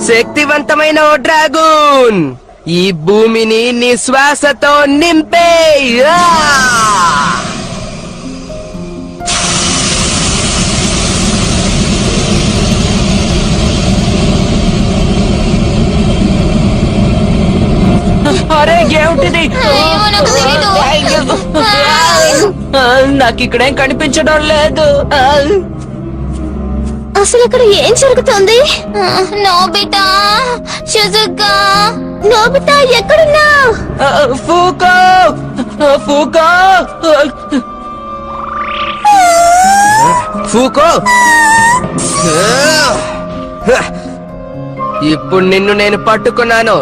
శక్తివంతమైన ఓ డ్రాగూన్, ఈ భూమిని నీ శ్వాసతో నింపే. అరే, ఏమిటిది? ఏమో నాకు తెలీదు. నాకు ఇక్కడేం కనిపించడం లేదు. అసలు ఇక్కడ ఏం జరుగుతుంది? నోబితా, షుజుకా, నోబితా ఎక్కడున్నావు? ఫూకో, ఫూకో, ఫూకో, ఇప్పుడు నిన్ను నేను పట్టుకున్నాను.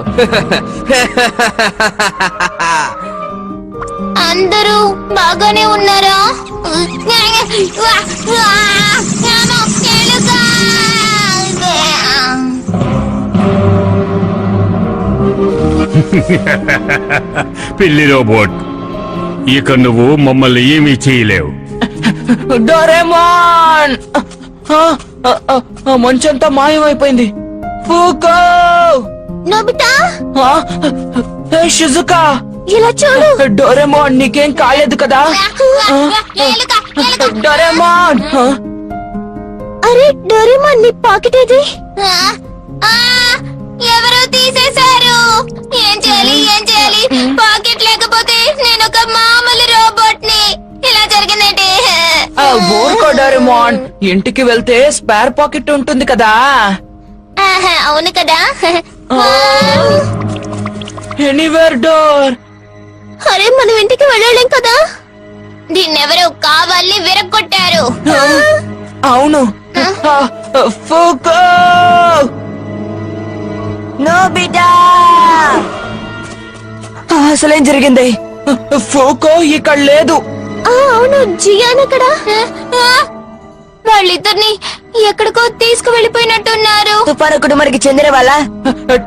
అందరూ బాగానే ఉన్నారా? పిల్లి రోబోట్, ఇక నువ్వు మమ్మల్ని ఏమీ చేయలేవు. డోరేమాన్! మంచంతా మాయమైపోయింది. ఫూకో! Nobita, Shizuka! ఇలా చూడు. డోరేమాన్, నీకేం కాలేదు కదా? డోరేమాన్! అరే డోరేమాన్, నీ పాకెట్ ఏది? ఎవరో తీసేశారు. ఏం చేయాలి? పాకెట్ లేకపోతే నేను ఒక మామూలు రోబోట్ ని. ఇలా జరిగిందంటే ఊరుకో డోరేమాన్, ఇంటికి వెళ్తే స్పేర్ పాకెట్ ఉంటుంది కదా. అవును కదా. Anywhere door. అరే మనం ఇంటికి వెళ్ళలేం కదా. దీన్నెవరో కావాలని విరగొట్టారు. అవును. ఫూకో! నోబితా! అసలేం జరిగింది? ఫూకో ఇక్కడ లేదు. అవును, జియాన్ అక్కడ. వాళ్ళిద్దరిని ఎక్కడికో తీసుకువెళ్ళిపోయినట్టున్నారు. తుఫాను కుటుంబానికి చెందిన వాళ్ళ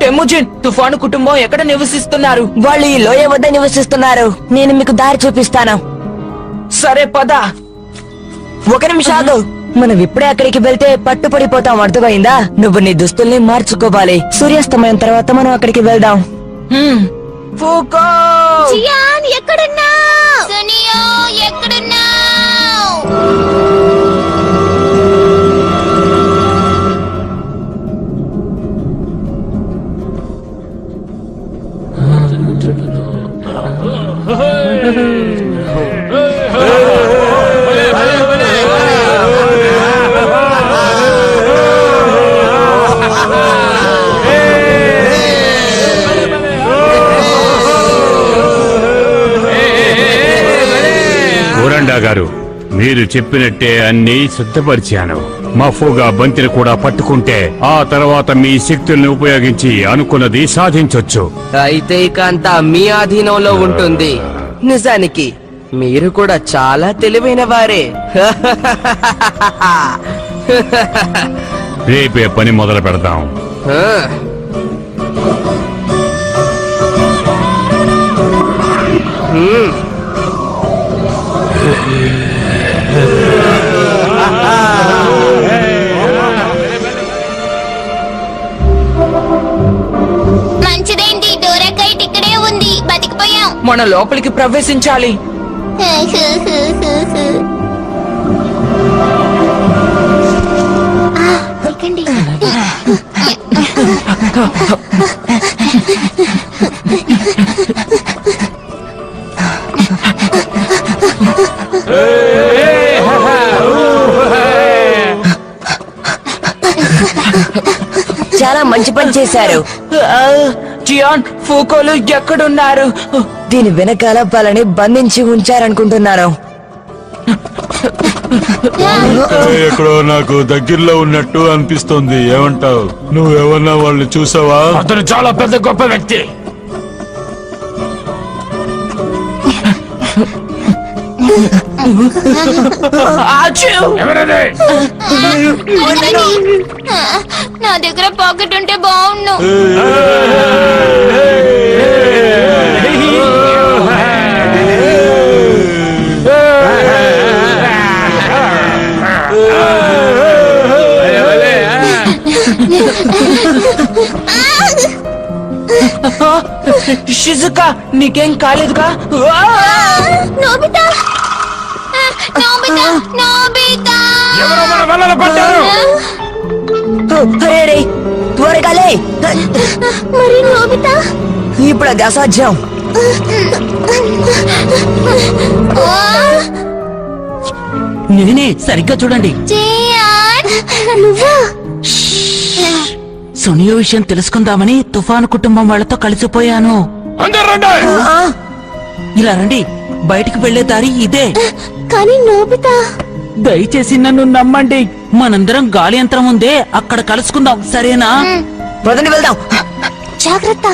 టెముజిన్, తుఫాను కుటుంబం ఎక్కడ నివసిస్తున్నారు? వాళ్ళు ఈ లోయ వద్ద నివసిస్తున్నారు. నేను మీకు దారి చూపిస్తాను. సరే పద. ఒక నిమిషం ఆగు. మనం ఇప్పుడే అక్కడికి వెళ్తే పట్టుపడిపోతాం, అర్థమైందా? నువ్వు నీ దుస్తుల్ని మార్చుకోవాలి. సూర్యాస్తమయం తర్వాత మనం అక్కడికి వెళ్దాం. ఫూకో! జియాన్ ఎక్కడున్నావ్? సునియో ఎక్కడున్నావ్? ఉరండా గారు, మీరు చెప్పినట్టే అన్ని సిద్ధపరిచాను. మఫూగా బంతిని కూడా పట్టుకుంటే ఆ తర్వాత మీ శక్తుల్ని ఉపయోగించి అనుకున్నది సాధించొచ్చు. అయితే ఇక అంతా మీ ఆధీనంలో ఉంటుంది. నిజానికి మీరు కూడా చాలా తెలివైన వారే. రేపే పని మొదలు పెడదాం. మంచిదేంటి, డోరాకైట్ ఇక్కడే ఉంది. బతికిపోయాం. మన లోపలికి ప్రవేశించాలి. ఎక్కండి. చాలా మంచి పని చేశారు. జియాన్, ఫూకోలు ఎక్కడున్నారు? దీని వెనకాల వాళ్ళని బంధించి ఉంచారనుకుంటున్నాను. ఎక్కడో నాకు దగ్గరలో ఉన్నట్టు అనిపిస్తోంది. ఏమంటావు? నువ్వేమన్నా వాళ్ళని చూసావా? అతను చాలా పెద్ద గొప్ప వ్యక్తి. ఎవరది? నా దగ్గర పాకెట్ ఉంటే బాగుండు. షిజుకా, నీకేం కాలేదుగా? Nobita, Nobita, Nobita. ఎవరో మన వలలో పడ్డారు. అరే త్వరగా లే. మరి నోబితా? ఇప్పుడు అది అసాధ్యం. నేనే, సరిగ్గా చూడండి. జియాన్, నువ్వా? సునియో విషయం తెలుసుకుందామని తుఫాను కుటుంబం వాళ్ళతో కలిసిపోయాను. అందరూ రండి. ఇలా రండి, బయటికి వెళ్లే దారి ఇదే. కానీ నోబితా, దయచేసి నన్ను నమ్మండి. మనందరం గాలి యంత్రం ఉందే, అక్కడ కలుసుకుందాం, సరేనా? పదండి వెళ్దాం. జాగ్రత్త.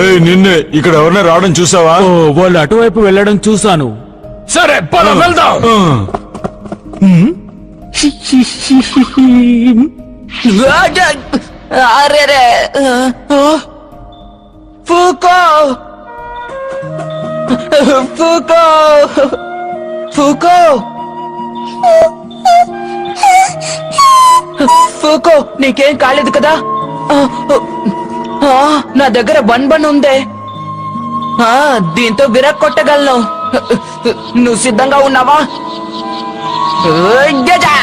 ఏయ్, నిన్నే ఇక్కడ ఎవరైనా రావడం చూసావా? ఓ వాళ్ళు అటువైపు వెళ్ళడం చూశాను. సరే పద వెళ్దాం. అరే ఫూకో ఫూకో ఫూకో ఫూకో నీకేం కాలేదు కదా? నా దగ్గర బన్ ఉందే. దీంతో విరక్ కొట్టగలను. నువ్వు సిద్ధంగా ఉన్నావా? గజా!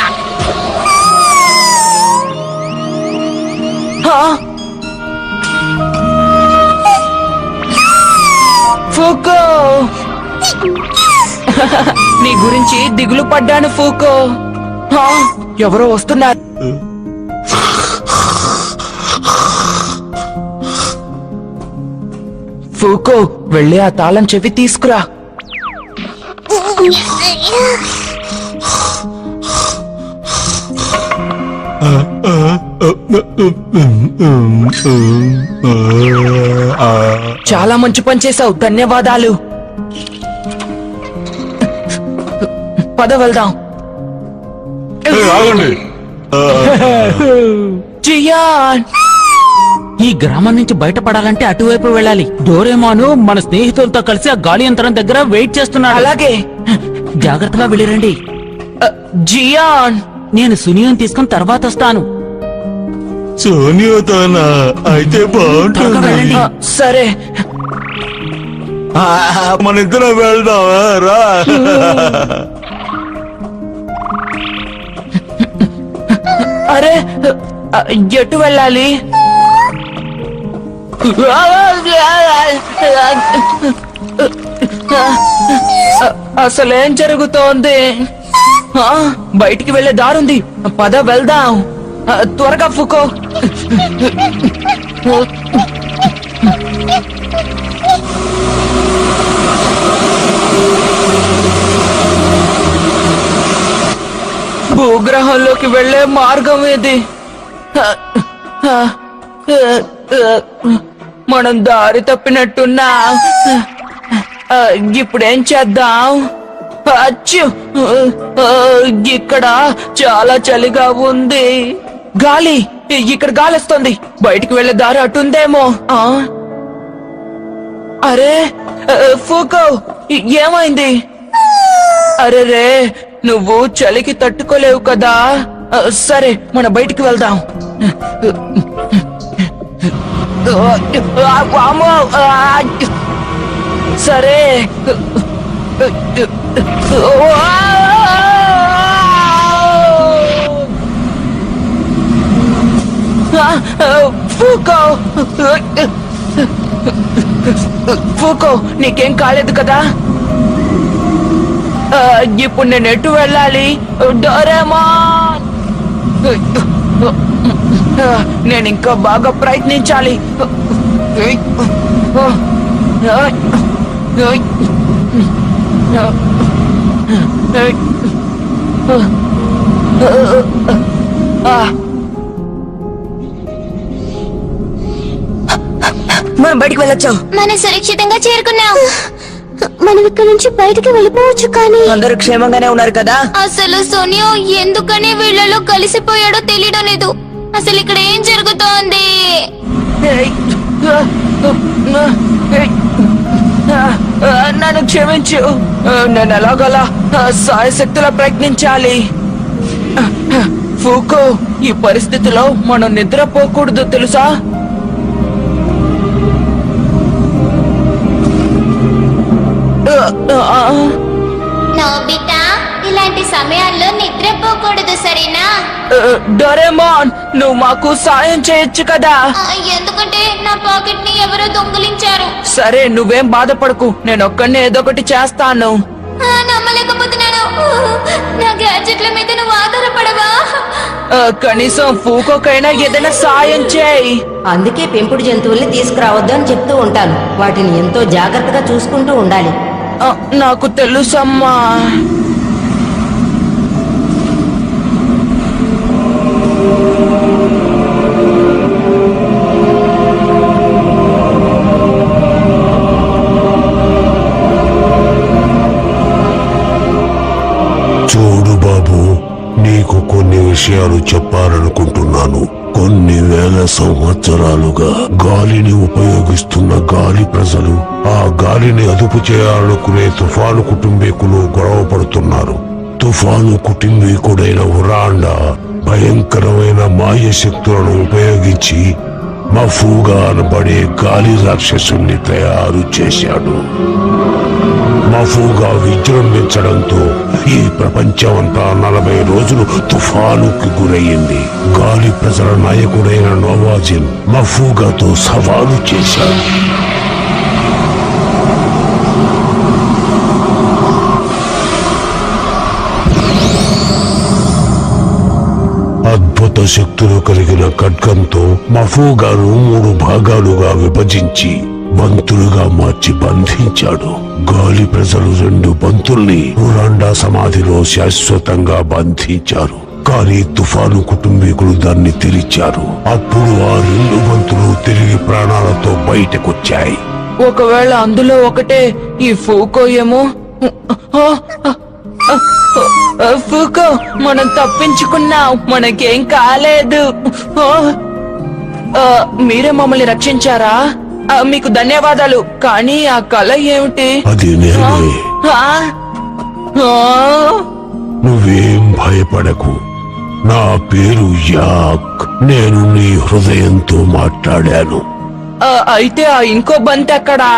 ఫూకో నీ గురించి దిగులు పడ్డాను ఫూకో. ఎవరో వస్తున్నారు. ఫూకో వెళ్ళి ఆ తాళం చెవి తీసుకురా. చాలా మంచి పని చేశావు, ధన్యవాదాలు. పద వెళ్దాం. ఏయ్, ఆగండి. జియాన్ ఈ గ్రామం నుంచి బయటపడాలంటే అటువైపు వెళ్ళాలి. డోరేమాను మన స్నేహితులతో కలిసి ఆ గాలి యంత్రం దగ్గర వెయిట్ చేస్తున్నాడు. అలాగే. జాగ్రత్తగా వెళ్ళిరండి. జియాన్ నేను సునియోని తీసుకుని తర్వాత వస్తాను. సోనియాతోనా? అయితే బాగుంటుంది. వెళ్ళండి. సరే. మన ఇద్దరం వెళ్దాం. రా. అరే ఎటు వెళ్ళాలి? అసలేం జరుగుతోంది? బయటికి వెళ్లే దారుంది. పద వెళ్దాం. త్వరగా ఫుకో. భూగ్రహంలోకి వెళ్లే మార్గం ఇది. మనం దారి తప్పినట్టున్నా. ఇప్పుడేం చేద్దాం? అచ్చు, ఇక్కడ చాలా చలిగా ఉంది. గాలి, ఇక్కడ గాలి వస్తుంది. బయటికి వెళ్లే దారి అటుందేమో. అరే ఫూకో, ఏమైంది? అరే రే, నువ్వు చలికి తట్టుకోలేవు కదా. సరే మన బయటికి వెళ్దాం. సరే. ఫూకో, నీకేం కాలేదు కదా? ఇప్పుడు నేను ఎటు వెళ్ళాలి? డోరేమాన్, నేను ఇంకా బాగా ప్రయత్నించాలి. మనం బయటికి వెళ్ళొచ్చాం. మనం సురక్షితంగా చేరుకున్నాం. మనం ఇక్కడ నుంచి బయటికి వెళ్ళిపోవచ్చు. కానీ అందరూ క్షేమంగానే ఉన్నారు కదా? అసలు సోనియా ఎందుకని వీళ్ళలో కలిసిపోయాడో తెలియడం లేదు. అసలు ఇక్కడ ఏం జరుగుతోంది? నన్ను క్షమించు. నేను ఎలాగలా సాయశక్తిలో ప్రయత్నించాలి. ఫూకో, ఈ పరిస్థితిలో మనం నిద్రపోకూడదు తెలుసా? నోబితా, ఇలాంటి సమయాల్లో నిద్రపోకూడదు, సరేనా? డోరేమాన్, నువ్వు మాకు సాయం చేయొచ్చు కదా? ఎందుకంటే నా పాకెట్ ని ఎవరో దొంగిలించారు. సరే, నువ్వేం బాధపడకు. నేను ఒక్కడిని ఏదో ఒకటి చేస్తాను. నమ్మలేకపోతున్నాను. నా గ్యాడ్జెట్ల మీద నువ్వు ఆధారపడవా? కనీసం ఫూకోకైనా ఏదైనా సాయం చేయి. అందుకే పెంపుడు జంతువుల్ని తీసుకురావద్దు అని చెప్తూ ఉంటాను. వాటిని ఎంతో జాగ్రత్తగా చూసుకుంటూ ఉండాలి. విషయాలు చెప్పాలనుకుంటున్నాను. కొన్ని వేల సంవత్సరాలుగా గాలిని ఉపయోగిస్తున్న గాలి ప్రజలు ఆ గాలిని అదుపు చేయాలనుకునే తుఫాను కుటుంబీకులు గొడవ పడుతున్నారు. తుఫాను కుటుంబీకుడైన ఉరాండా భయంకరమైన మాయ శక్తులను ఉపయోగించి మఫూగా అనబడే గాలి రాక్షసుని తయారు చేశాడు. మఫూగా విజృంభించడంతో ఈ ప్రపంచమంతా 40 రోజులు తుఫానుకి గురయ్యింది. గాలి ప్రజల నాయకుడైన నోవాజిన్ మఫూగాతో సవాలు చేశాడు. అద్భుత శక్తులు కలిగిన ఖడ్గంతో మఫూగాను 3 భాగాలుగా విభజించి బంతులుగా మార్చి బంధించాడు. గాలి ప్రజలు 2 బంతుల్ని ఉరాండా సమాధిలో శాశ్వతంగా బంధించారు. కానీ తుఫాను కుటుంబీకులు దాన్ని తెరిచారు. అప్పుడు ఆ 2 బంతులు తిరిగి ప్రాణాలతో బయటకొచ్చాయి. ఒకవేళ అందులో ఒకటే ఈ ఫూకో ఏమో. ఫూకో, మనం తప్పించుకున్నాం, మనకేం కాలేదు. మీరే మమ్మల్ని రక్షించారా? మీకు ధన్యవాదాలు. కానీ ఆ కళ ఏమిటి? అది నేనే. నువ్వేం భయపడకు. నా పేరు యాక్. నేను నీ హృదయంతో మాట్లాడాను. అయితే ఆ ఇంకో బంతి ఎక్కడా?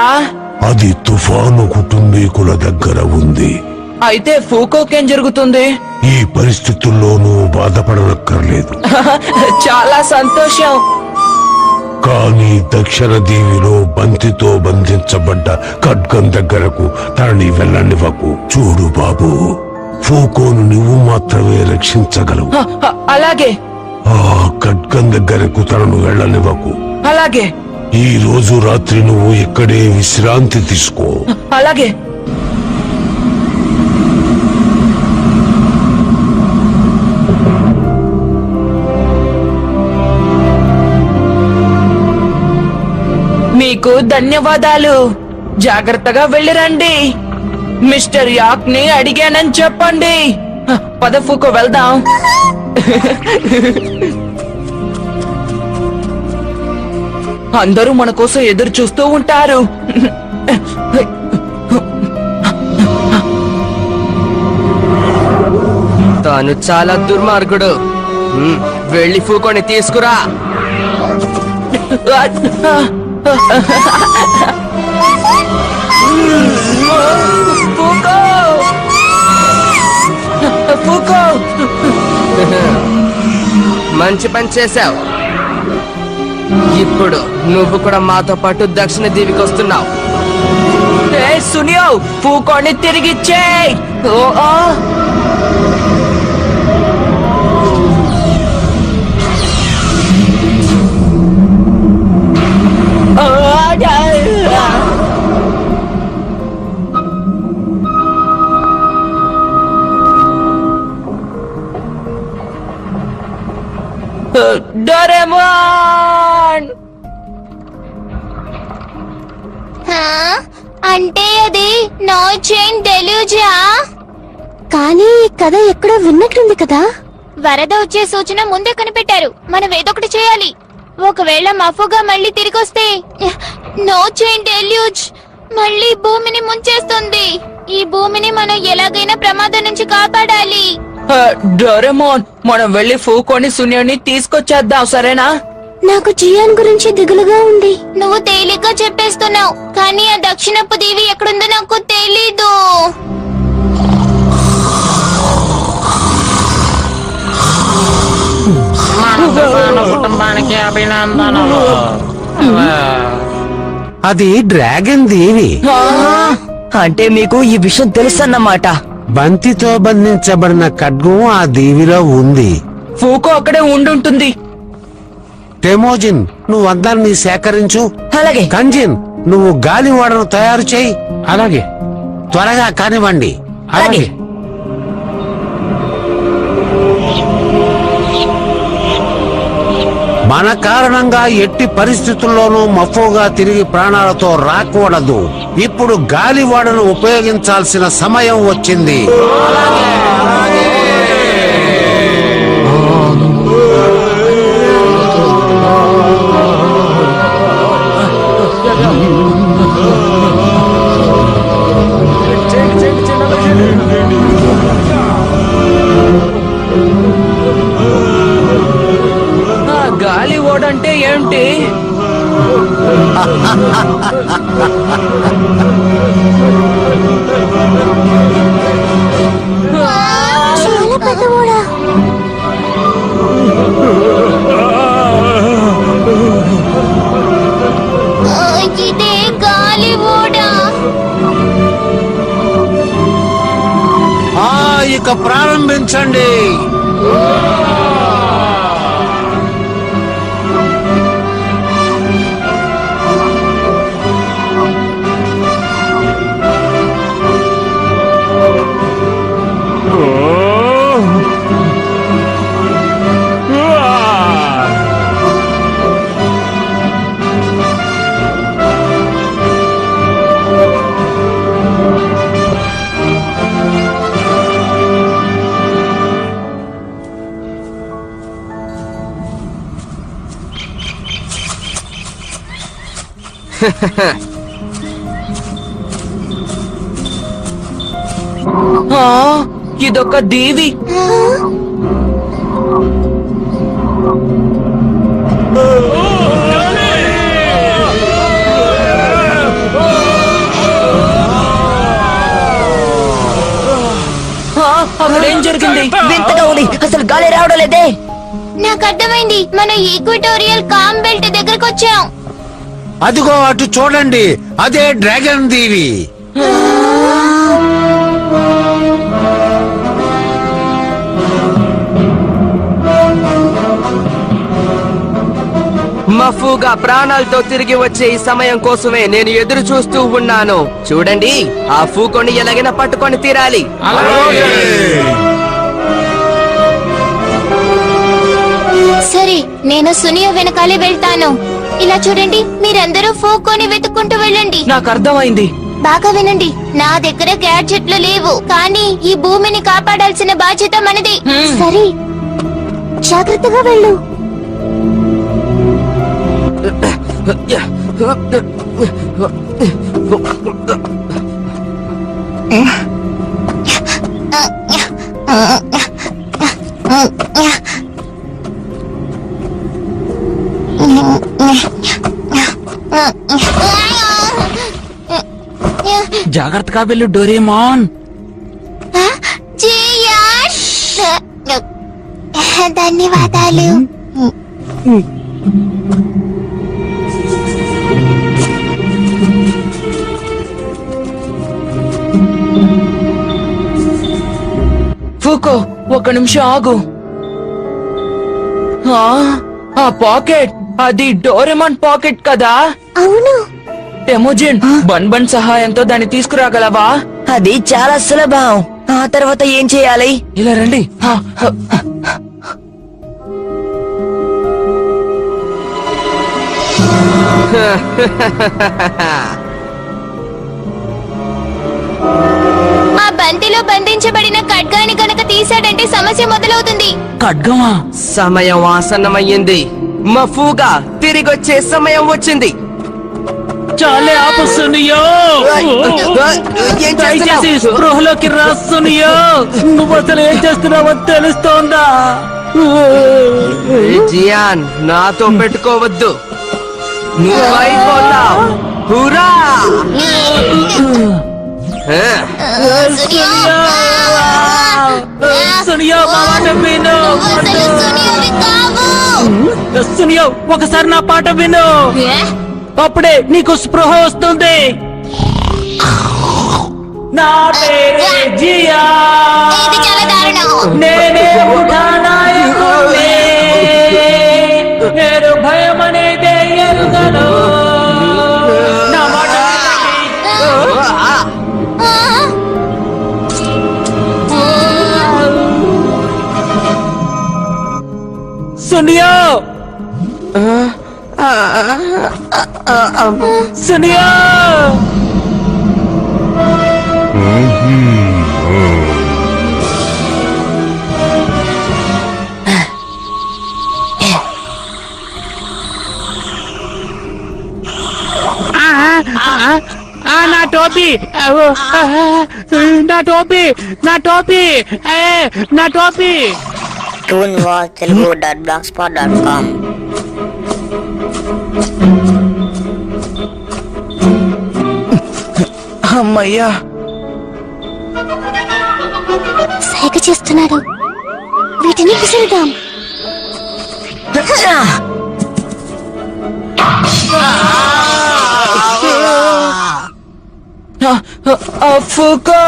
అది తుఫాను కుటుంబీకుల దగ్గర ఉంది. అయితే ఫూకోకేం జరుగుతుంది? ఈ పరిస్థితుల్లో నువ్వు బాధపడనక్కర్లేదు. చాలా సంతోషం. కానీ దక్షిణ దీవిలో బంతితో బంధించబడ్డ ఖడ్గం దగ్గరకు తనని వెళ్ళనివ్వకు. చూడు బాబు, ఫూకోను నువ్వు మాత్రమే రక్షించగలవు. అలాగే. ఆ ఖడ్గం దగ్గరకు తనను వెళ్ళనివ్వకు. అలాగే. ఈ రోజు రాత్రి నువ్వు ఇక్కడే విశ్రాంతి తీసుకో. అలాగే. మీకు ధన్యవాదాలు. జాగ్రత్తగా వెళ్ళిరండి. మిస్టర్ యాక్ ని అడిగానని చెప్పండి. పద ఫూకో, వెళ్దాం. అందరూ మన కోసం ఎదురు చూస్తూ ఉంటారు. తాను చాలా దుర్మార్గుడు. వెళ్ళి ఫూకోని తీసుకురా. ఫూకో! ఫూకో! మంచి పని చేశావు. ఇప్పుడు నువ్వు కూడా మాతో పాటు దక్షిణ దీవికి వస్తున్నావు. సునియో, ఫూకోని తిరిగిచ్చేయ్. డోరేమోన్! అంటే అది నో చైన్ డెల్యూజా? కానీ ఈ కథ ఎక్కడో విన్నట్లుంది కదా. వరద వచ్చే సూచన ముందే కనిపెట్టారు. మనం ఏదొకటి చేయాలి. ఒకవేళ మఫుగా మళ్ళీ తిరిగొస్తే నో చైన్ డెల్యూజ్ మళ్ళీ భూమిని ముంచేస్తుంది. ఈ భూమిని మనం ఎలాగైనా ప్రమాదం నుంచి కాపాడాలి. డోరేమోన్, మనం వెళ్ళి ఫూకోని సునియోని తీసుకొచ్చేద్దాం, సరేనా? నాకు జియాన్ గురించి దిగులుగా ఉంది. నువ్వు తేలిగ్గా చెప్పేస్తున్నావు, కానీ ఆ దక్షిణపు దీవి ఎక్కడుందో నాకు తెలీదు. కుటుంబానికి అభినందనలు. అది డ్రాగన్ దేవి. అంటే మీకు ఈ విషయం తెలుసన్నమాట. బంతితో బంధించబడిన ఖడ్గం ఆ దీవిలో ఉంది. ఫూకో అక్కడే ఉండుంటుంది. టెమోజిన్, నువ్వు అందరినీ సేకరించు. అలాగే. కంజిన్, నువ్వు గాలి ఓడను తయారు చేయి. అలాగే. త్వరగా కానివ్వండి. అలాగే. మన కారణంగా ఎట్టి పరిస్థితుల్లోనూ మఫోగా తిరిగి ప్రాణాలతో రాకూడదు. ఇప్పుడు గాలి ఓడను ఉపయోగించాల్సిన సమయం వచ్చింది. గాలి ఓడంటే ఏంటి? చాలా పెద్ద ఓడ. ఇదే గాలి ఓడ. ఇక ప్రారంభించండి. ఇదొక దీవి. అక్కడేం జరిగింది? వింతగా ఉంది, అసలు గాలి రావడం లేదే. నాకు అర్థమైంది, మనం ఈక్వటోరియల్ కామ్ బెల్ట్ దగ్గరకు వచ్చాం. అదిగో అటు చూడండి, అదే డ్రాగన్ దీవి. మఫూగా ప్రాణాలతో తిరిగి వచ్చే ఈ సమయం కోసమే నేను ఎదురు చూస్తూ ఉన్నాను. చూడండి, ఆ ఫూకోని ఎలాగైనా పట్టుకొని తీరాలి. సరే, నేను సునియో వెనకాలే వెళ్తాను. ఇలా చూడండి, మీరందరూ ఫోకోని వెతుక్కుంటూ వెళ్ళండి. నాకు అర్థమైంది. బాగా వినండి, నా దగ్గర గ్యాడ్జెట్లు లేవు, కానీ ఈ భూమిని కాపాడాల్సిన బాధ్యత మనది. సరే, జాగ్రత్తగా వెళ్ళు. జాగ్రత్తగా వెళ్ళు డోరేమాన్. ధన్యవాదాలు. ఫూకో, ఒక నిమిషం ఆగు. ఆ పాకెట్, అది డోరెమాన్ పాకెట్ కదా? అవును. టెమోజిన్, బన్ బన్ సహాయంతో దాన్ని తీసుకురాగలవా? అది చాలా సులభం. ఆ తర్వాత ఏం చేయాలి? ఇలా రండి. ఆ బంతిలో బంధించబడిన ఖడ్గాని గనక తీసాడంటే సమస్య మొదలవుతుంది. ఖడ్గమా? సమయం ఆసన్నమయ్యింది. మఫూగా తిరిగొచ్చే సమయం వచ్చింది. చాలే ఆపు సునియో. దయచేసి స్పృహలోకి రా సునియో. నువ్వు అసలు ఏం చేస్తున్నావో తెలుస్తోందా? జియాన్, నాతో పెట్టుకోవద్దు, నువ్వైపోతావు. హురా! సునియో, మా మాట విను. సునియో, ఒకసారి నా పాట విను, అప్పుడే నీకు స్పృహ వస్తుంది. నా పేరే జియా, నేనే ఉఠానాయకుడే, నేను భయం అనేదే ఎరుగను. నా మాట సునియో. సునియో, నా టోపీ నా టోపీ నా టోపీ నా టోపీ toonwalltelugu.blogspot.com అమ్మయ్యా సైగ చేస్తున్నారు వీటిని విసిరుదాం ఫూకో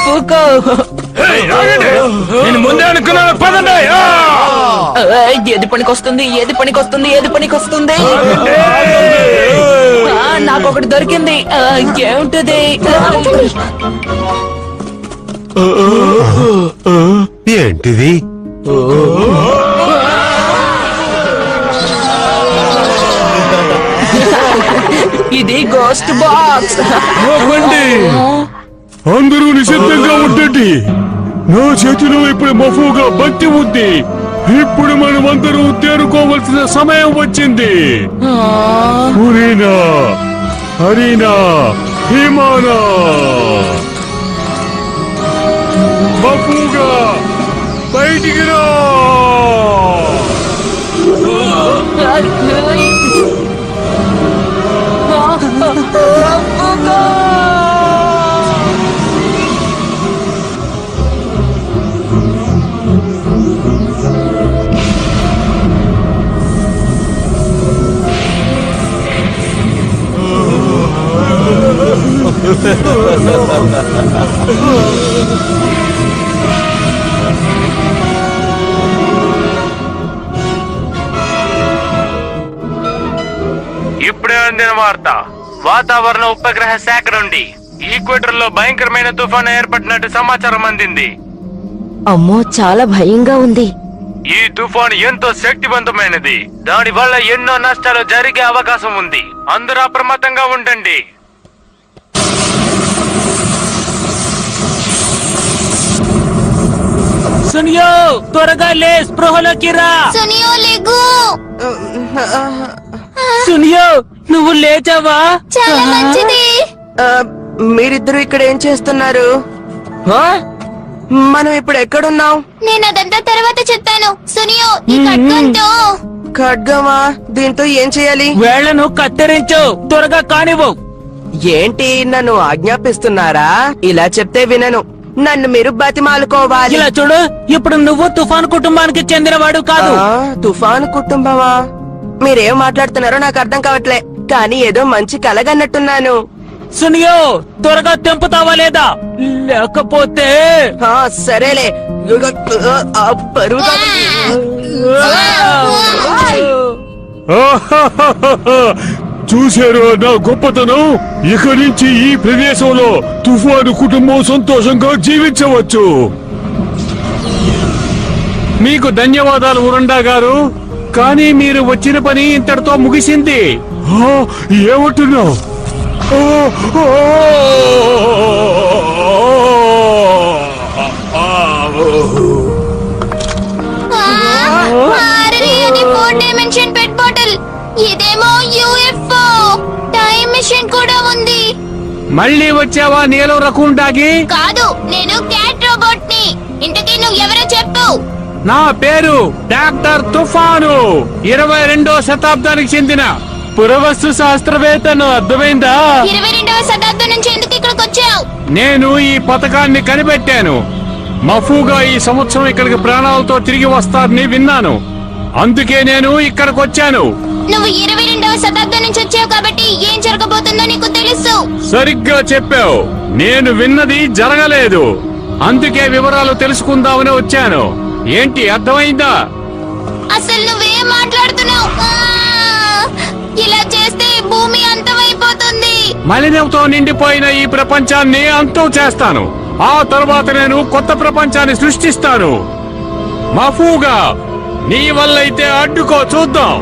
ఫూకో నేను ముందే అనుకున్నాను, పదండి. ఏది పనికొస్తుంది ఏది పనికొస్తుంది ఏది పనికొస్తుంది నాకు ఒకటి దొరికింది ఏమిటది ఏంటిది? ఇది గోస్ట్ బాక్స్ ఆపండి. అందరూ నిశ్శబ్దంగా ఉండండి. నా చేతిలో ఇప్పుడు మఫుగా బంతి ఉంది. ఇప్పుడు మనమందరూ తేరుకోవలసిన సమయం వచ్చింది. హురీనా, హరీనా, హిమానా, మఫుగా బయటికి రా. ఇప్పుడే అందిన వార్త. వాతావరణ ఉపగ్రహ శాఖ నుండి ఈక్వేటర్ లో భయంకరమైన తుఫాను ఏర్పడినట్టు సమాచారం అందింది. అమ్మో చాలా భయంగా ఉంది. ఈ తుఫాను ఎంతో శక్తివంతమైనది. దాని వల్ల ఎన్నో నష్టాలు జరిగే అవకాశం ఉంది. అందరూ అప్రమత్తంగా ఉండండి. సునియో త్వరగా లే, స్పృహలోకి రా. సునియో లెగు సునియో నువ్వు లేచావా? చాలా మంచిది. మీరిద్దరు ఇక్కడ ఏం చేస్తున్నారు? మనం ఇప్పుడు ఎక్కడున్నాం? నేను అదంతా తర్వాత చెప్తాను. సునియో ఈ ఖడ్గంతో ఖడ్గమా? దీంతో ఏం చేయాలి? వేళ్లను కత్తిరించు, త్వరగా కానివ్వు. ఏంటి నన్ను ఆజ్ఞాపిస్తున్నారా? ఇలా చెప్తే వినను. నన్ను మీరు బతిమాలుకోవాలి. ఇలా చూడు, ఇప్పుడు నువ్వు తుఫాన్ కుటుంబానికి చెందినవాడు కాదు. తుఫాను కుటుంబమా? మీరేం మాట్లాడుతున్నారో నాకు అర్థం కావట్లే, కానీ ఏదో మంచి కలగన్నట్టున్నాను. సునియో త్వరగా తెంపుతావా లేదా? లేకపోతే సరేలే. ఆ బరువు చూశారు నా గొప్పతనం. ఇక నుంచి ఈ ప్రదేశంలో తుఫాను కుటుంబం సంతోషంగా జీవించవచ్చు. మీకు ధన్యవాదాలు ఉరండా గారు, కానీ మీరు వచ్చిన పని ఇంతటితో ముగిసింది. ఏమంటున్నావు? ఇదేమో యుఎఫ్ఓ. టైం మెషిన్ కూడా ఉంది. మళ్ళీ వచ్చావా నీలం రకుండాకి? కాదు, నేను క్యాట్ రోబోట్ ని. ఇంతకీ నువ్వు ఎవరో చెప్పు. నా పేరు డాక్టర్ తుఫాను. 22వ శతాబ్దానికి చెందిన పురవస్తు శాస్త్రవేత్తను. అర్థమైందా? 22వ శతాబ్దం నుంచి ఎందుకు ఇక్కడికి వచ్చావు? నేను ఈ పథకాన్ని కనిపెట్టాను. మఫుగా ఈ సంవత్సరం ఇక్కడికి ప్రాణాలతో తిరిగి వస్తారని విన్నాను. అందుకే నేను ఇక్కడికి వచ్చాను. నువ్వు 22వ శతాబ్దం నుంచి వచ్చావు కాబట్టి ఏం జరగబోతుందో నీకు తెలుసు. సరిగ్గా చెప్పావు. నేను విన్నది జరగలేదు, అందుకే వివరాలు తెలుసుకుందామని వచ్చాను. ఏంటి అర్థమైందా? అసలు నువ్వేం మాట్లాడుతున్నావు? ఇలా చేస్తే భూమి అంతమైపోతుంది. మలినంతో నిండిపోయిన ఈ ప్రపంచాన్ని అంతం చేస్తాను. ఆ తర్వాత నేను కొత్త ప్రపంచాన్ని సృష్టిస్తాను. మఫుగా నీ వల్లైతే అడ్డుకో, చూద్దాం.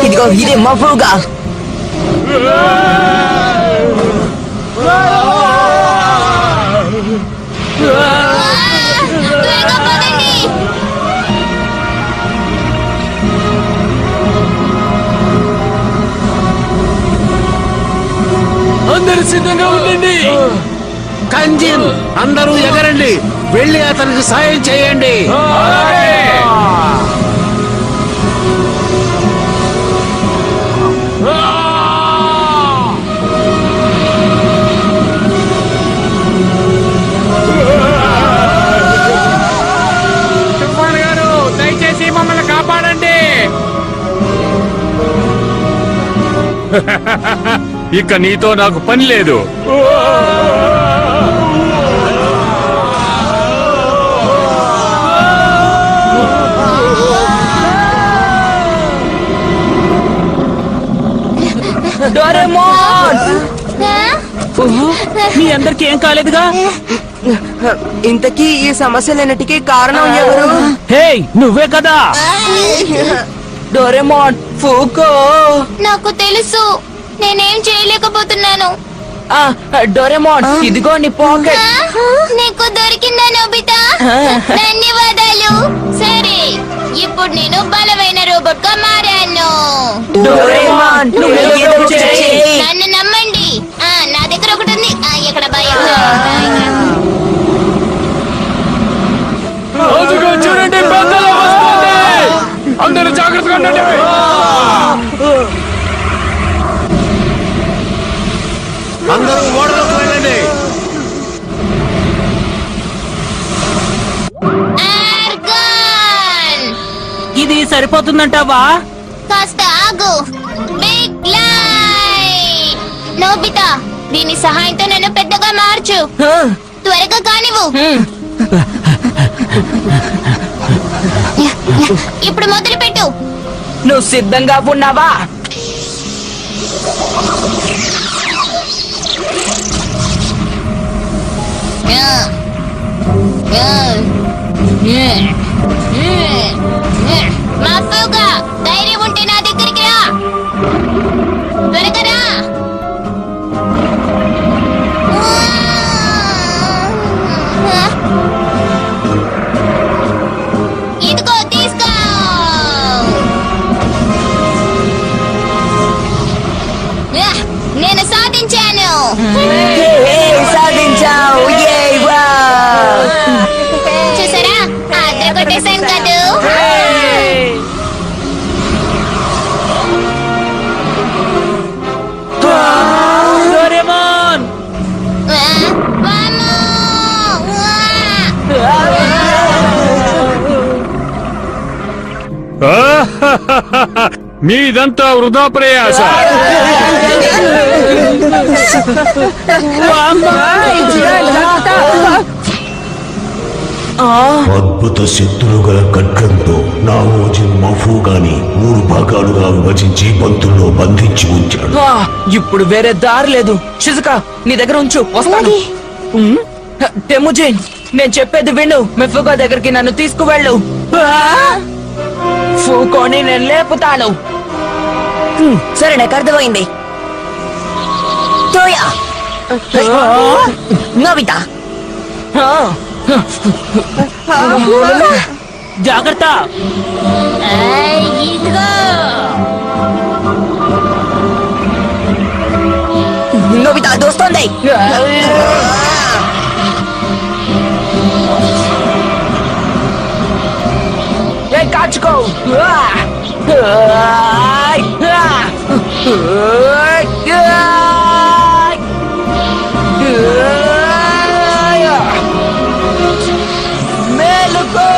ఇదిగో ఇదే మఫుగా. త్వరగా పదండి. అందరు సిద్ధంగా ఉండండి. కంజిన్, అందరూ ఎగరండి, వెళ్ళి అతనికి సాయం చేయండి. తుఫాన్ గారు, దయచేసి మమ్మల్ని కాపాడండి. ఇక నీతో నాకు పని లేదు. డోరేమోన్! మీ అందరికి ఏం కాలేదుగా? ఇంతకీ ఈ సమస్యలన్నిటికీ కారణం ఎవరు? హే, నువ్వే కదా. డోరేమోన్, ఫూకో. నాకు తెలుసు, నేనేం చేయలేకపోతున్నాను. డోరేమోన్, ఇదిగో నీ పాకెట్. నీకు దొరికిందా నోబితా? ధన్యవాదాలు. సరే, ఇప్పుడు నేను బలమైన రోబోట్ గా మారాను. డోరేమోన్, నువ్వు ఏదో ఒకటి చెయ్యి. నన్ను నమ్మండి. నా దగ్గర ఒకటి ఉంది. ఇక్కడ భయం. చూడండి, పెద్దలు వస్తుంది. అందరూ జాగ్రత్తగా ఉండండి. అందరూ ఓడలోకి వెళ్ళండి. ఆర్గాన్! ఇది సరిపోతుందంటావా? కాస్త ఆగు. Big light! నోబితా, దీని సహాయంతో నన్ను పెద్దగా మార్చు. త్వరగా కానివ్వు. ఇప్పుడు మొదలు పెట్టు. నువ్వు సిద్ధంగా ఉన్నావా? మఫుగా, ధైర్యం ఉంటే నా దగ్గరికి రా. త్వరగా రా. ఇదిగో తీసుకో. నేను సాధించాను. సాధించావు. చూసారా, ఆద్ర కొట్టేశాను కదూ. డోరేమోన్! వామ్మో! మీదంతా వృధా ప్రయాస. అద్భుత శక్తులు గల ఖడ్గంతో నామోజిన్ మఫూగాని 3 భాగాలుగా విభజించి బంతుల్లో బంధించి ఉంచాడు. ఇప్పుడు వేరే దారి లేదు. షిజుకా, నీ దగ్గర ఉంచు, వస్తాను. టెముజిన్, నేను చెప్పేది విను. మెఫుగా దగ్గరికి నన్ను తీసుకువెళ్ళు. ఫూకోని నేను లేపుతాను. సరే, నాకు అర్థమైంది. తోయా నోబితా. జాగ్రత్త. ఇదిగో. నోబితా, అది వస్తుంది. కాచుకో. మేలుకో.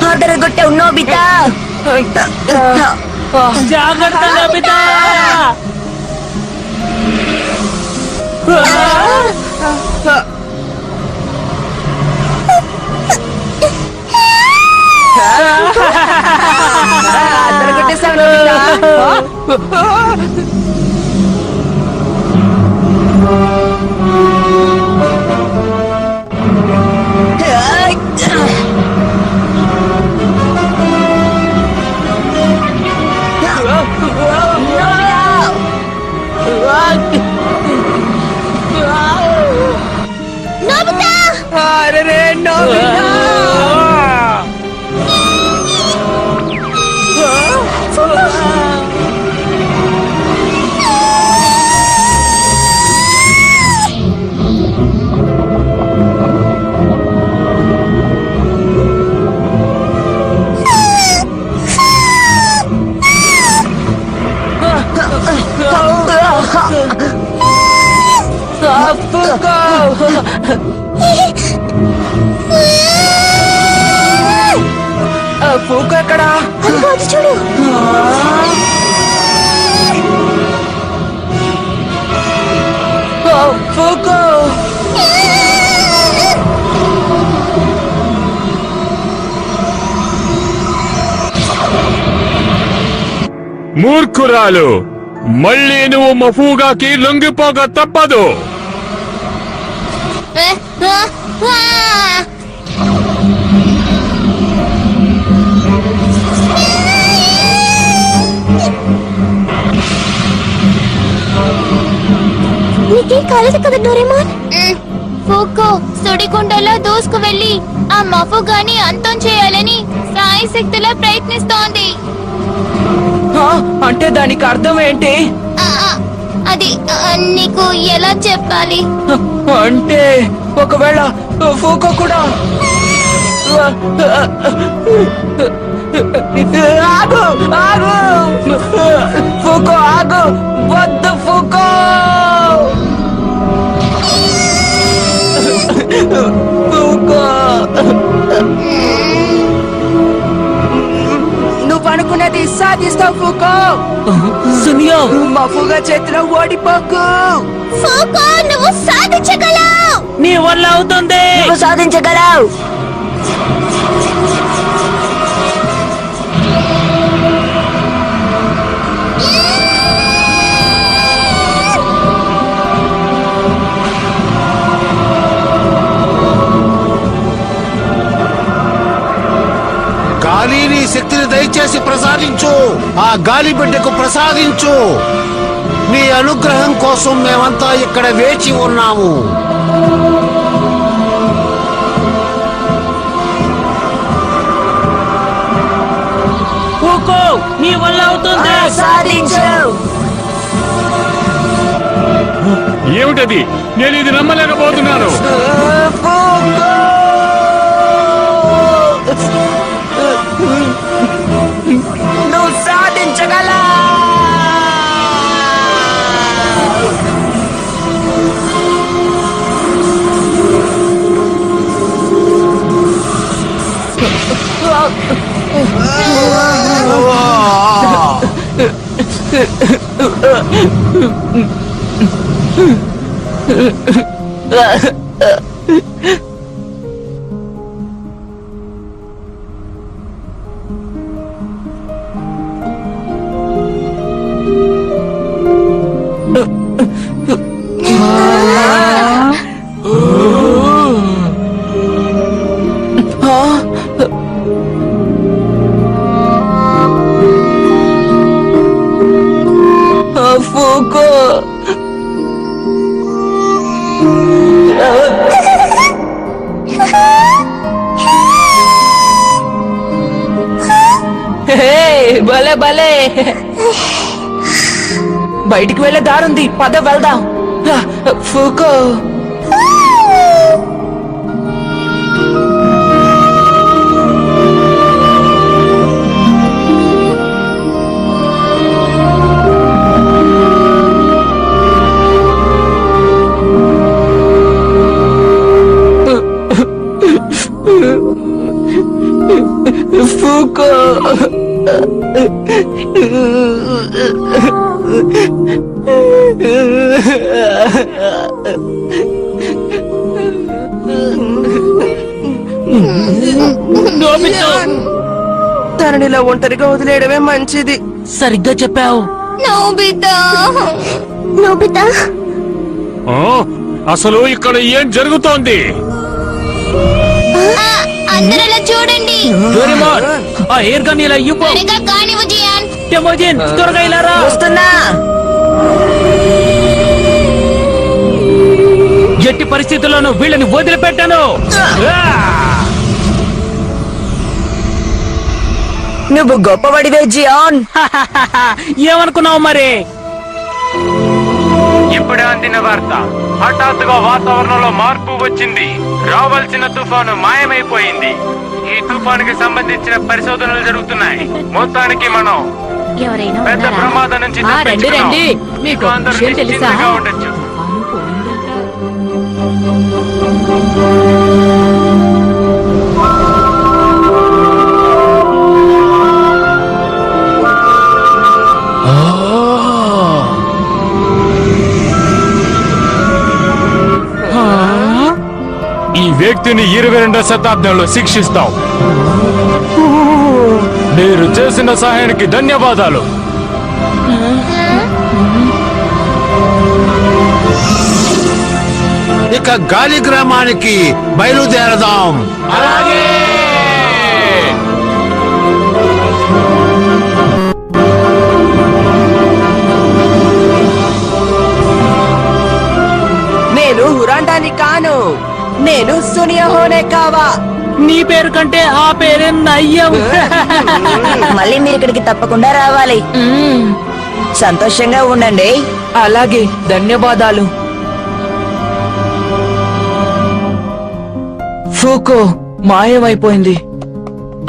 అదరగొట్టావు నోబితా. జాగ్రత్త నోబితా. అదరగొట్టేశావు నోబితా. ఫూకో ఫూకో ఎక్కడా? చూడు. ఫూకో మూర్ఖురాలు, మళ్ళీ నువ్వు మఫూగాకి లొంగిపోక తప్పదు. నీకే కాలేదు కదా డోరేమాన్. ఫూకో సుడిగుండలో దూసుకు వెళ్లి ఆ మఫుగాని అంతం చేయాలని సాయి శక్తిలా ప్రయత్నిస్తోంది. అంటే దానికి అర్థం ఏంటి? అది నీకు ఎలా చెప్పాలి? అంటే ఒకవేళ ఫూకో కూడా ఆగు ఆగు ఫూకో ఆగు, వద్దు ఫూకో. ఫూకో నువ్వు అనుకున్నది సాధిస్తావు ఫూకో. సునియో మఫుగా చేతిలో ఓడిపోకు. ఫూకో నువ్వు సాధించగలవు. నీ వల్ల అవుతుంది. నువ్వు సాధించగలవు. గాలి నీ శక్తిని దయచేసి ప్రసాదించు. ఆ గాలి బిడ్డకు ప్రసాదించు. నీ అనుగ్రహం కోసం మేమంతా ఇక్కడ వేచి ఉన్నాము. ఫూకో నీ వల్ల అవుతుంది. సాధించు. ఏమిటది? నేను ఇది నమ్మలేకపోతున్నాను. నువ్వు సాధించగలవు. ఫూకో భలే భలే. బయటికి వెళ్ళే దారుంది, పద వెళ్దాం. ఫూకో ఫూకో తననిలా ఒంటరిగా వదిలేయడమే మంచిది. సరిగ్గా చెప్పావు. నోబితా నోబితా ఆ, అసలు ఇక్కడ ఏం జరుగుతోంది? అందరలా చూడండి. డోరేమాన్ ఆ ఎయిర్ గన్ ఇలా ఇవ్వు. త్వరగా కానివ్వు జియాన్. టెమోజిన్ త్వరగా ఇలా రా. వస్తున్నా. ఎట్టి పరిస్థితుల్లోనూ వీళ్ళని వదిలిపెట్టాను. నువ్వు గొప్పవాడివే జియాన్. ఏమనుకున్నావు మరి? ఇప్పుడే అందిన వార్త. హఠాత్తుగా వాతావరణంలో మార్పు వచ్చింది. రావాల్సిన తుఫాను మాయమైపోయింది. ఈ తుఫానుకి సంబంధించిన పరిశోధనలు జరుగుతున్నాయి. మొత్తానికి మనం ఎవరైనా పెద్ద ఉన్నారా? ప్రమాదం నుంచి ఆ, రండి తప్పించుకున్నాం. రండి మీకు ఒక అందరూ విషయం తెలుసా నిశ్చింతగా ఉండొచ్చు. తుఫాను పోయిందట. ఈ వ్యక్తిని 22వ శతాబ్దంలో శిక్షిస్తాం. మీరు చేసిన సహాయానికి ధన్యవాదాలు. ఇక గాలి గ్రామానికి బయలుదేరదాం. అలాగే. నేను హురాండాని కాను, నేను సునియహోనే కావా. నీ పేరు కంటే ఆ పేరే నయ్యం. మళ్ళీ మీరు ఇక్కడికి తప్పకుండా రావాలి. సంతోషంగా ఉండండి. అలాగే, ధన్యవాదాలు. ఫూకో మాయమైపోయింది.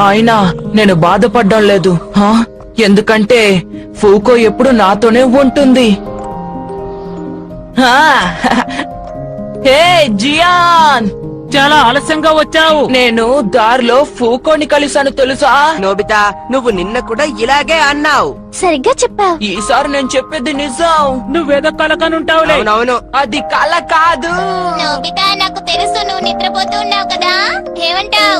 అయినా నేను బాధపడ్డం లేదు, ఎందుకంటే ఫూకో ఎప్పుడు నాతోనే ఉంటుంది. హే జియాన్, చాలా ఆలస్యంగా వచ్చావు. నేను దారిలో ఫూకోని కలిసాను తెలుసా? నోబితా, నువ్వు నిన్న కూడా ఇలాగే అన్నావు. సరిగ్గా చెప్పావు. ఈసారి నేను చెప్పేది నిజం. నువ్వేదో కలకనుంటావులే. అవునవును. అది కల కాదు. నోబితా, నాకు తెలుసు నువ్వు నిద్రపోతూ ఉన్నావు కదా, ఏమంటావు?